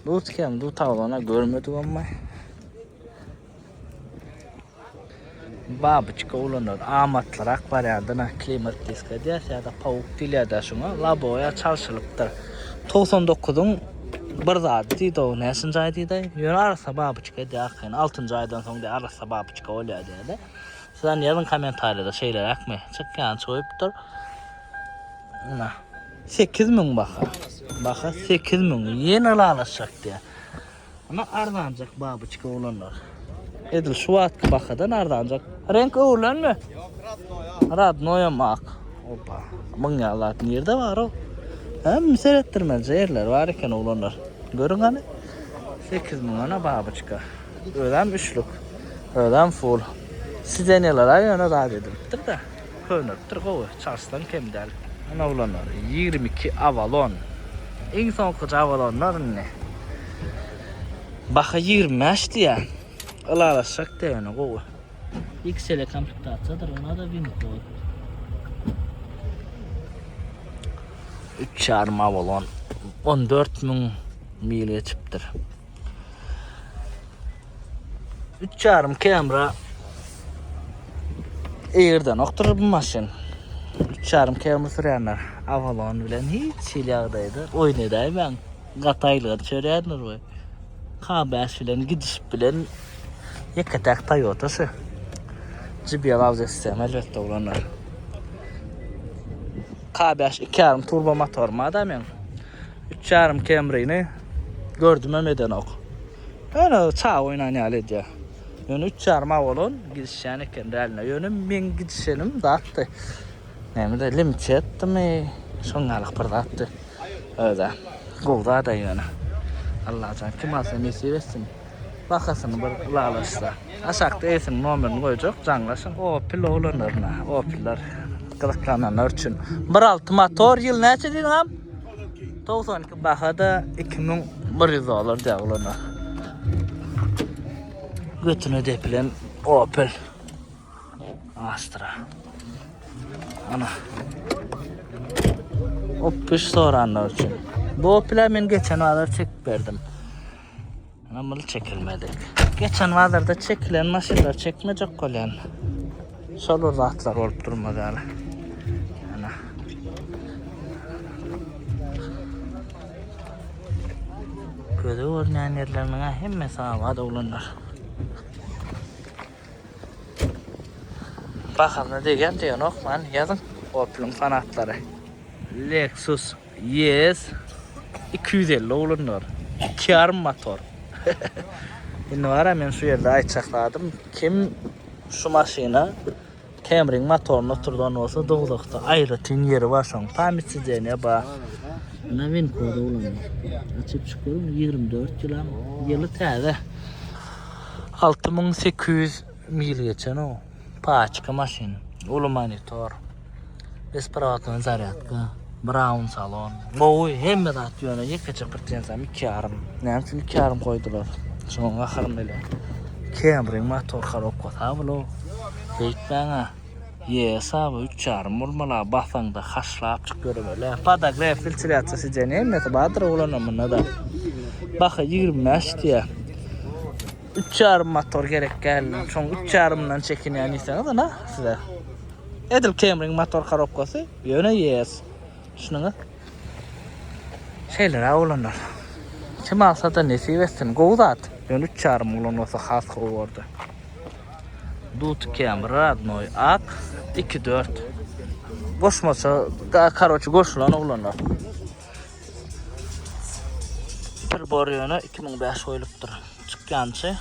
Dutkem dutawlana görmedik ama. Babiçka olanlar, amatlar, akvaryadına, klimat diska diýär ya da pawuk dilýär şuna, laboya çalşylypdyr. 99'un bir zat diýdi o, näsin jaý diýdi? Ýöne arasa babiçka diýär, 6-njy aýdan soň diýär arasa babiçka bolýar diýdi. Sizden yazın komentarlarda şeyler akma. Çıkan çoğuptur. Ana. 8.000 baka. Baka 8.000. Yeni alaşacak diye. Ama ardancak babiçka olanlar. Edil şu at bakadan ardancak. Renk oğlan mı? Yok Radno ya. Radno'ya mak. Opa. Mıng Allah nerede var o? Hem seyrettirmez yerler var iken olanlar. Görün hani. 8.000 ana babiçka. Ödem üçlük. Ödem full. Size neler ayağına da dedimdir de. Könüptür kovu. Çarşıdan kemdel. Ana olanlar. 22 Avalon. En son koca Avalonlar ne? Baka 25 diye. Alaşacak diye yani kovu. XL komplektatsiyadır. Ona da 1000 kovu. 3,5 Avalon. 14.000 mil geçiptir. 3,5 kamera. Eğirden okturur bu maşin. 3,5 km sürýänler. Avalon bilen hiç ýagdaýda oýnaday ben. Gataylygy çörýänler bu. K5 bilen gidiş bilen ýeketek Toyota'sy. JBL audio sistemi elbetde olanlar. K5 2,5 turbo motor madamyň. 3,5 Camry'ni gördüm emeden ok. Öyle çağ oýnanýaly diýär. Ýöne 3,5 Avalon gidişýän eken däline. Ýöne men gidişenim datdy. Näme limit etdimi? Şoňalyk bir datdy. Öyle. Golda da ýöne. Allah can kim alsa nesip etsin. Bakasyny bir lalaşsa. Aşakda esin nomerini goýjak, jaňlaşyň. Opel olanlaryna, Opel'ler gıdıklananlar üçin. 1.6 motor ýyl näçe diýdim? 92 bahada $2,100 diýär olanlar. Götüne depilen Opel Astra. Ana. Opel soranlar için. Bu Opel'e men geçen vazar çekip berdim. Ama bunu çekilmedik. Geçen vazarda çekilen maşinler çekmeyecek kolan. Şolu rahatlar olup durmadı hala. Ana. Gözü görünən yerlerine hem sağladı olanlar. Bakalım ne degen diyen okman yazın. Opel'in fanatları. Lexus Yes. 250 oğlunlar. 2,5 motor. Şimdi var ya men şu yerde ayçakladım. Kim şu maşina Camry'nin motoruna oturdan olsa doğdukta ayrıtın yeri var şoň. Tam içeceğine bak. Navin kodu ulan. Açıp çıkıyorum 24 yılı täze. 6800 mil geçen o. Paçka maşin. Ulu monitor. Respiratör zaryadka. Brown salon. Boy hemme dat yöne yekaça pırtensam 2,5. Näçe 2,5 koydular. Şoň ahyrynda ele. Camry motor harap kota bulu. Beýtmäňe. Yesa bu 3,5 bolmala basanda haşlap çykýar böyle. Padagraf filtrasyasy jene hemmesi badyr ulanamyna da. Baka 25 diýe. 3,5 motor gerek geldi. Şoň 3,5'dan çekinýän iseniz ana size. Edil Camry motor harapkasy ýöne yes. Şunuňa şeyler awlanlar. Kim alsa da nesip etsin. Gowzat. Ýöne 3,5 ulan olsa has gowardy. Dut Camry adnoy ak 2-4. Goşmasa karoçy goşulan awlanlar. Bir boryona 2005 koyulupdyr. Çykýançy.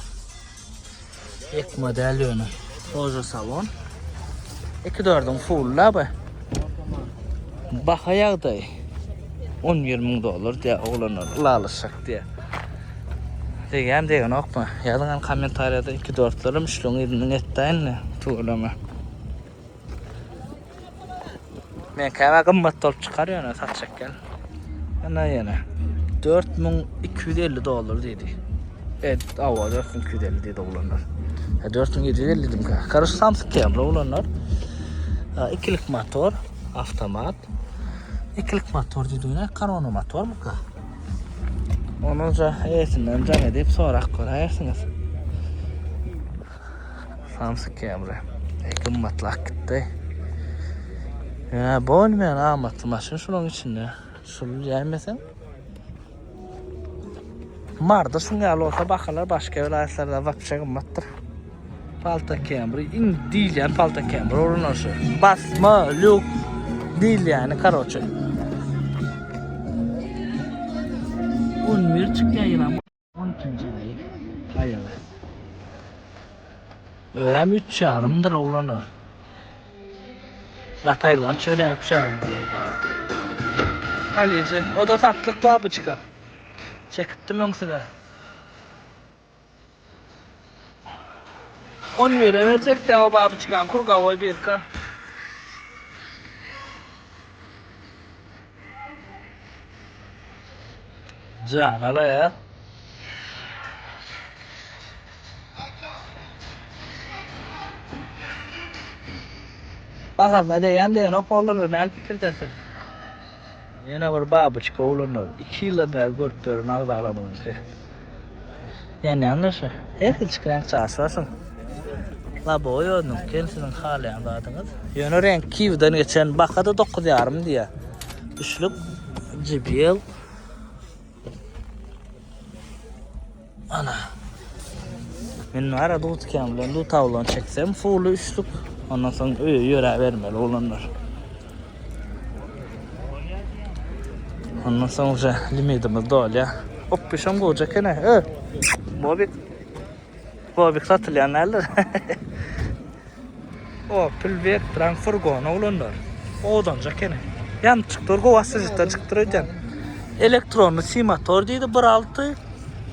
Ek model ýöne. Oja salon. 2-4'ün full laby. Baha ýagdaý. 11.000 dolar diye oğlanlar ulalyşak diye. Degen okma. Ýazyňan kommentariýada 2-4'larym şoň ýeriniň etdiňi tuğlama. Men käme gymmat bolup çykarýan satjak gel. Ana ýene 4250 dolar diýdi. Awa 4250 diýdi oğlanlar. 4750 dedim ka. Karış Samsung Camry oğlanlar. İkilik motor, avtomat. İkilik motor diýdiňe kanonu motor mu ka? Onunca etinden can edip sorak koraýarsyňyz. Samsung Camry. Gymmatlak gitdi. Ya bolmayan amatly maşyn şonuň içinde. Şunu ýaýmasaň. Marda şuňa olsa bakalar başga vilayatlarda wapşa gymmatdyr. Palta Camry, diýilýän Palta Camry oranaşy. Basma, lük diýilýän karoçy. 11 çykýan ýylam 13-nji ýyl. Haýar. Öýem 3,5-dyr oglany. Lataylan şöyle yapşarım. Halice, o da tatlık babıçka. Çekittim öňsüne. 10 lira verecek de o babıçkan kurgavoy bir ka. Can ala ya. Bakalım hadi yandı o polları ne fikirdesin? Yine bir babıçka oğlanlar 2 yılda beri görüp ağzı alamadınız. Yani anlaşılır. Her çıkan çağırsın. La boyunun kendisinin hali anladınız. Yönü renk kivden geçen bakada 9,5 diye. Üçlük JBL. Ana. Ben ara dut Camry'den dut avlan çeksem full üçlük. Ondan sonra yöre vermeli olanlar. Ondan sonra limitimiz dolu ya. Hop bir şey olacak ne? Bobik satılyan neler? O pilvek transforgon olanlar. Odanacak ne? Yan çıktır kovasızlıkta çıktıracağım. Elektronlu simator deydi 1.6.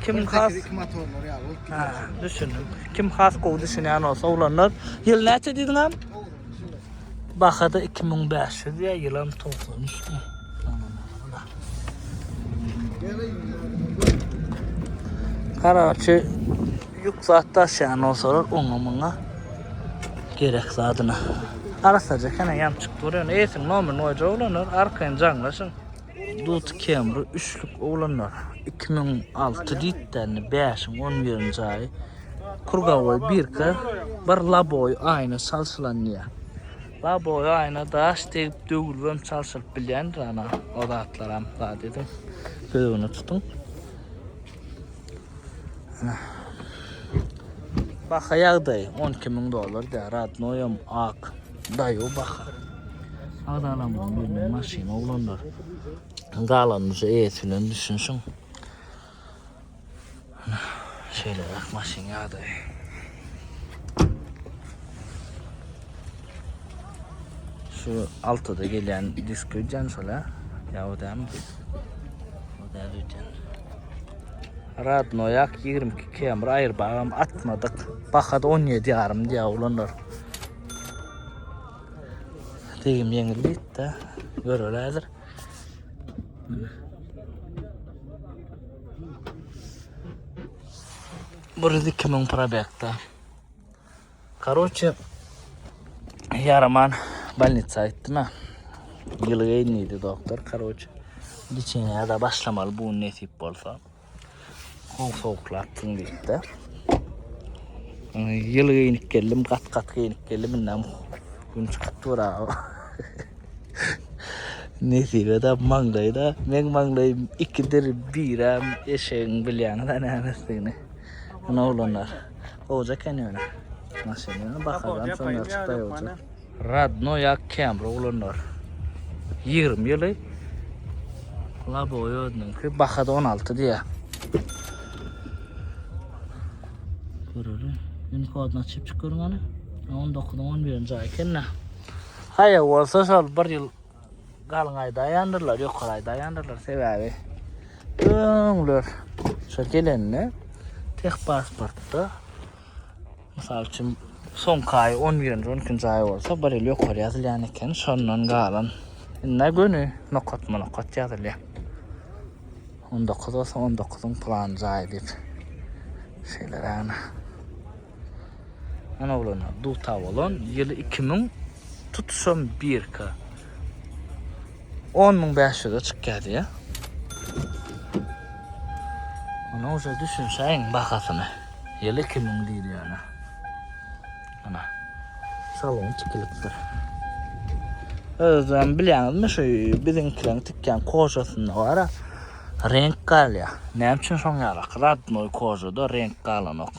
Kim has? Ha, düşünün. Kim has kov düşünen olsa olanlar. Yıl neçe dedin am? Bakada 2500 diye yılan toplamış. Karaçı yükseltti aşağına olsalar onunla gerek zadına. Arasacak hemen yan çıktı oraya. Eğitim nomer noyca olanlar arkayın canlaşın. Dut Camry üçlük olanlar 2006 ditlerini 5'in 11. ayı Kurgavoy bir ka bir laboy aynı salsılan niye. Laboy aynı daş deyip dövülvem salsılıp bilyendir ana. O da atlaram daha dedim. Gözünü tutun. Baka yağday 12.000 dolar der adnoyam ak dayo baka. Adalamın bir maşin oğlanlar Galanıcı eğitilen düşünsün. Şöyle bak maşin yağdı. Şu altıda gelen disk can şöyle. Ya o da mı? O da lütfen. Radno yak 22 km ayır bağım atmadık. Bakada 17 yarım diye ulanır. Degim yengil bitti. Görürlerdir. Burada 2000 probekta. Короче, Yaraman больница ettim ha. Yılı yeniydi doktor. Короче, geçen ya da başlamalı bu netip olsa. O soğuklattın deyip yılı yenik geldim, kat yenik geldim. İnnem gün çıktı var. Nesibe de manglayı da. Ben manglayı ikidir biram eşeğin bilyanı da nenesini. Ne olanlar. Olacak en öyle. Nasıl yani? Bakalım sonra açıkta olacak. Radno yak Kemra olanlar. 20 yılı. La boyodun ki bakada 16 diye. Görürüm. Yeni kodunu açıp çıkıyorum hani. 19'dan 11. ayken ne? Hayır olsa sol bir yıl kalın ayda yandırlar, yok ayda yandırlar sebebi. Öğünler. Şökelenle tek pasportta misal için son kayı 11. 12. ay olsa bir yıl yok yazılayan iken sonundan kalan. Ne günü nokot yazılıyor. 19 olsa 19'un planı ay deyip şeyler yani. Ana olanı duta olan yılı 2000 tutuşum 1K 10.500'e çıktı ya. Ona o zaman düşünsen bakasını. Yılı 2000 değil yani. Ana. Salon çıkılıktır. O zaman biliyorsunuz mu şu bizimkilerin tükken koşasında var ha. Renk kalya. Ne için son yarak? Radnoy koşada renk kalan ok.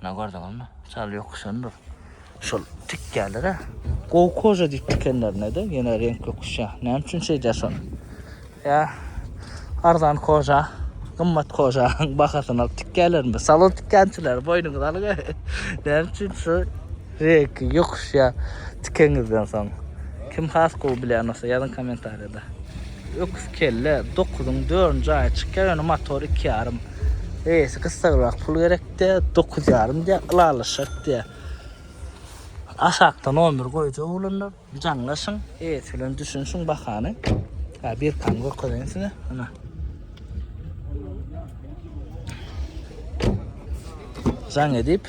Ne gördün mü? Sal yok sandır. Şol tükkenlere. Koşa deyip tükkenler ne de? Yine renk yokuş ya. Ne için şey desin? Ya. Ardan koşa. Kımmat koşa. Bakasın al tükkenler mi? Salon tükkençiler. Boynunu dalı. Ne için şu renk yokuş ya. Tükkenizden sonra. Kim has kol bilen olsa yazın komentarda. Yokuş kelle 9'un 4. ay çıkıyor. Motor 2 yarım. Kısa olarak pul gerekti. 9 yarım diye ılalışık diye. Aşağıdan 11 koyucu oğlanlar. Canlasın. Filan düşünsün bakanı. Bir kan koyuyorsun. Can edip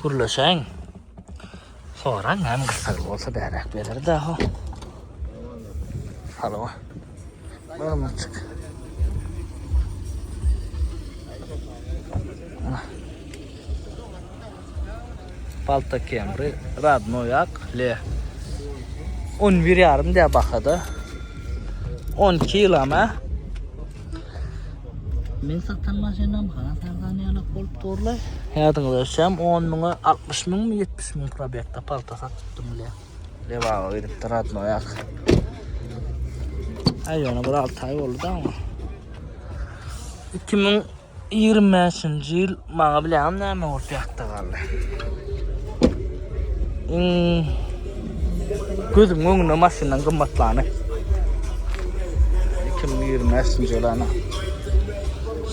kurlaşayım. Sonra hem kısa olsa berek verir daha. Halo. Bakalım açık. Palta Camry Radno yak le 11 yarım diye bakada 12 yıl ama ben satan maşinam kana Tanzanya'da koltuğurlar yadınlaşam 10 mıngı 60 mıng mı 70 mıng probekta palta sattım le var edip Radno yak ayona bir 6 ay oldu ama 2025 yıl bana bileyim ne mi ortayakta kaldı. Gözüm önüne maşından kımmatlanı. 2025 yılına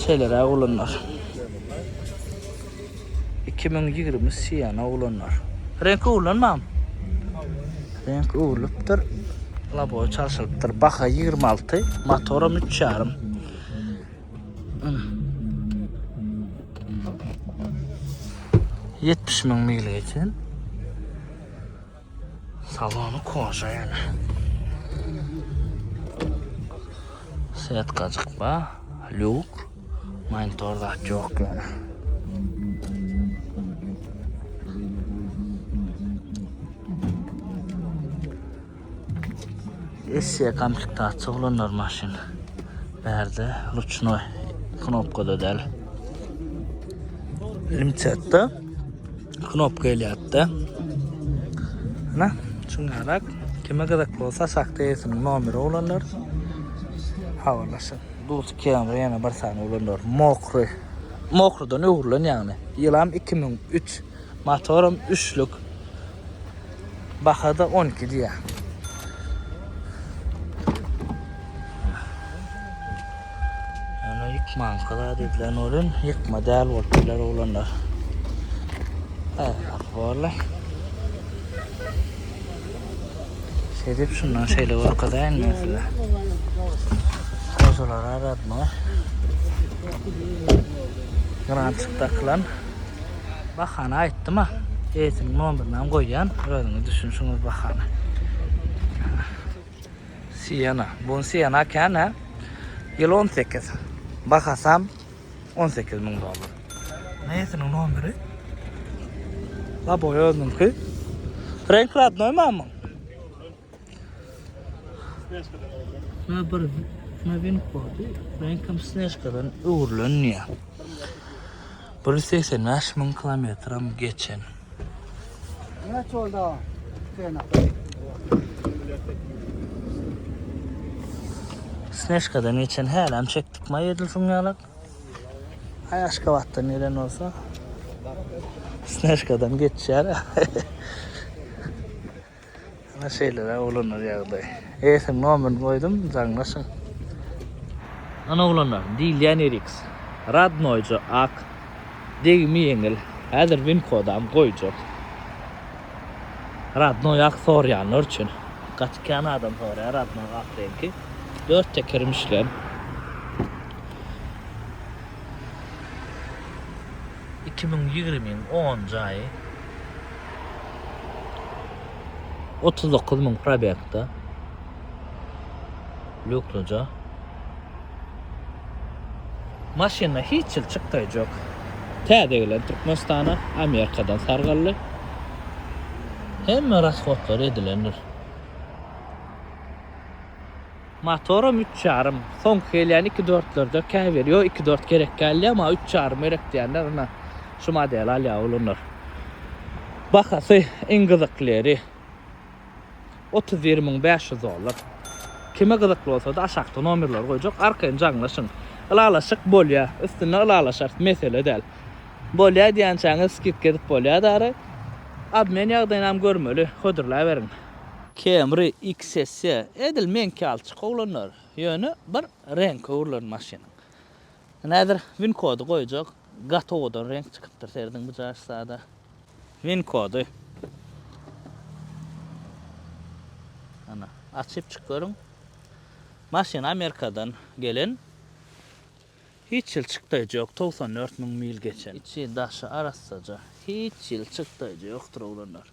şeylere olanlar. 2020 siyana olanlar. Renk olanmam. Renk oluptur. Labo çalışılıptır. Baka 26, motorum 3 yarım. 70 bin mil için salonu koşa yani. Set kacık ba, luk, manitorda çok yani. Eskiye komplekta çoğulanlar maşin. Berde, ruçnoy, knopkada del. Limçette, knopka eliyatta. Ne? Şungarak kime kadar olsa sakta yesin numara olanlar havalasın. Duz kiyamda yana bir sany ulanlar. Mokry. Mokrydan öwürlen ýagny. Ýylam 2003. Motorum 3'lük. Bahada 12 diýär. Ana yıkman kadar dediler orun. Yıkma däl bolupdylar ulanlar. Vallahi. Sedip şundan şeyle orkadayn mesela. Kozular aradma. Grantıktaklan. Bahana aytdım ha. Eğitim nomerinden koyan. Öyle düşünsünüz bahana. Siyana. Bun Siyana kene. Yıl 18. Bakasam 18.000 dolar. Neyesinin nomeri? La boyadın ki. Renk radnoy mu ama? Ne bir ne bin kodu. Renkim Snezka'dan uğurlanıyor. 180.000 kilometram geçen. Ne çolda? Snezka'dan geçen helam çektik mi yedilsin yalak? Ayaşka vattan neren olsa. Snezka'dan geçer. Ana şeylere olunur yağday. Eğitim nomerini koydum, zanlasın. Ana olanlar, Dilyan Erix, Radnoycu Ak, Degmi Yengil, Häzir win kodam koyjak. Radnoy Ak sorýanlar üçin. Gaçkan adam sorýar Radnoy Ak diýenki. 4 tekermişler. 2020'nin 10 ayı 39.000 probekta Lukluca maşina hiç yıl çıktı yok. Täzegilen Türkmenistana Amerikadan sargallı. Hem rasxotlar edilenir. Motorum 3.5. Son gelýän 2.4'lerde käy veriyor. 2.4 gerek geldi ama 3.5 gerek diýenler ona şu model alýa ulunur. Bahasy en gyzyklyry 30.500 dolar. Kime gyzykly bolsa da aşakda nomerler goýjak, arkaň jaňlaşyň. Ilalaşyk bolýa, üstüne ilalaşar mesele däl. Bolýa diýänçäňiz skip gedip bolýa dary. Ab men ýagdaýynam görmeli, hödürlä berin. Camry XS edil men kalçyk ulanlar. Ýöne bir renk ulan maşyna. Näder win kodu goýjak, gatowadan renk çykypdyr serdiň bu jaşsada. Win kodu. Ana açıp çıkıyorum. Maşina Amerika'dan gelen. Hiç yıl çıktı yok. 94.000 mil geçen. İçi daşı arasıca. Hiç yıl çıktı yoktur olanlar.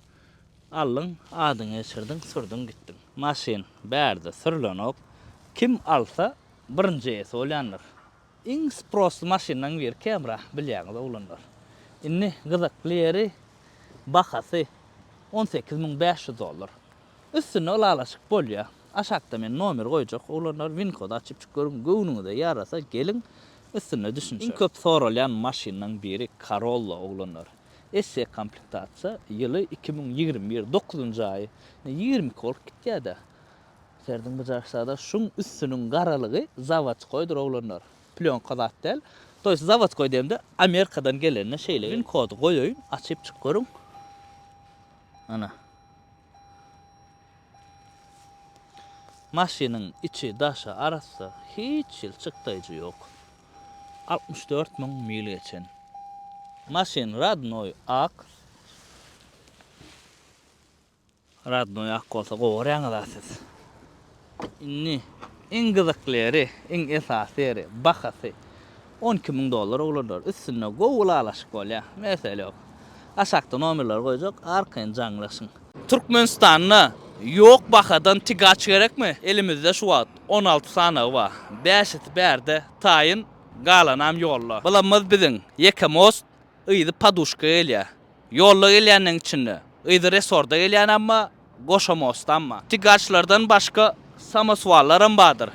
Alın, adın geçirdin, sürdün gittin. Maşin bärde sürlenok. Kim alsa birinci esi olyanlar. En prosty maşinan bir kamera bilýäňiz olanlar. Inni gyzykly bahasy 18.500 dolar. Üstüne olalaşık bolýa. Aşakda men nomer goýjak. Olanlar win kod açyp çykyrum. Göwnüňizde yarasa gelin. Üstüne düşünün. En köp sorulyan maşinanyň biri Corolla olanlar. SC komplektasiýa ýyly 2021 9-njy aý 20 olup gitýärdi. Serdiň bu jaşsada şuň üstüniň garalygy zavodskoýdur olanlar. Plyonkada däl. Toýs zavodskoý diýende Amerikadan gelenne şeýle win kod goýoýun, açyp çykyrum. Ana. Maşinanyň içi daşa arasy hiç yıl çıktıjy yok. 64.000 mil geçen. Maşin Radnoy Ak. Radnoy Ak bolsa gorýaňyzasiz. Inni en gyzyklyry, en esasy bahasy 12.000 dolar olanlar. Üstüne gowulalaşyk bolýa. Mesele yok. Aşakda nomerler goýjak, arkaň jaňlaşyň. Türkmenistanyň yok bahadan tigaç gerekmi? Elimizde şu wagt 16 sanagy bar. 5 bärde taýyn galanam ýolla. Bulamaz biziň ýeke most ýydy paduşka gelýär. Ýolla gelýäniň içinde ýydy resorda gelýän amma goşa mostdanma. Tigaçlardan başga samoswallaram bardyr.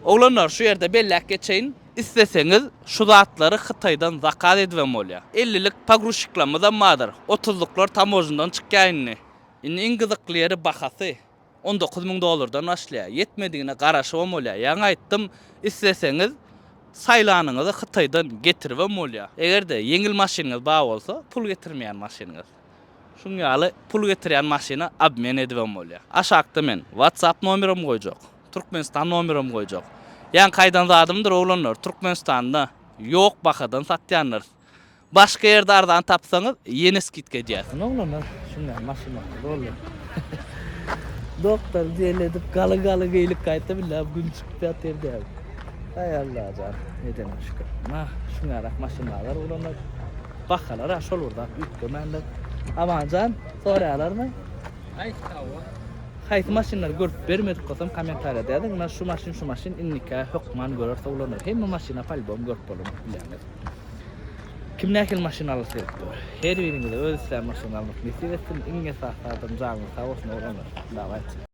Olanlar şu ýerde belläk geçeýin. İsteseňiz şu zatlary Hytaýdan zakat edibem bolýar. 50'lik pagruşiklamydan bardyr. 30'luklar tamojundan çykýanyny. En gyzykly ýeri bahasy $19.000 başlaýar. Yetmediğine garaşawam bolýar. Ýa-ni aýtdym, isleseňiz saýlanyňyzy Hytaýdan getiribem bolýar. Egerde yeňil maşinaňyz bar bolsa, pul getirmeýän maşinaňyz. Şuňa ýaly pul getirýän maşina abmen edibem bolýar. Aşakda men WhatsApp nomerim goýjak, Türkmenistan nomerim goýjak. Ýa-ni kaýdan zadymdyr oglanlar, Türkmenistanda ýok bakadan satýanlar. Başka ýerde ardan tapsaňyz ýene skitke diýersiň. Oglanlar şuňa maşina bolýar. Doktor diýeledip galy geýlik gaýta bilýär, gün çykyp ýatyrdy. Hay Allah can, edene şükür. Şuňarak maşinalar oglanlar. Bakalar şol urda ütgemenler. Aman can, soraýarlarmy? Haýsy maşinlar görüp bermedik bolsam kommentariýa diýeň. Men şu maşin innike hökman görürse ulanır. Hemme maşina palbom görüp bolam bilýär. Kim nähil maşina alsa her biriňize öz isleýän maşina almak nesip etsin. Iňe sahtadan jaňy sag bolsun ulanır. Dawat.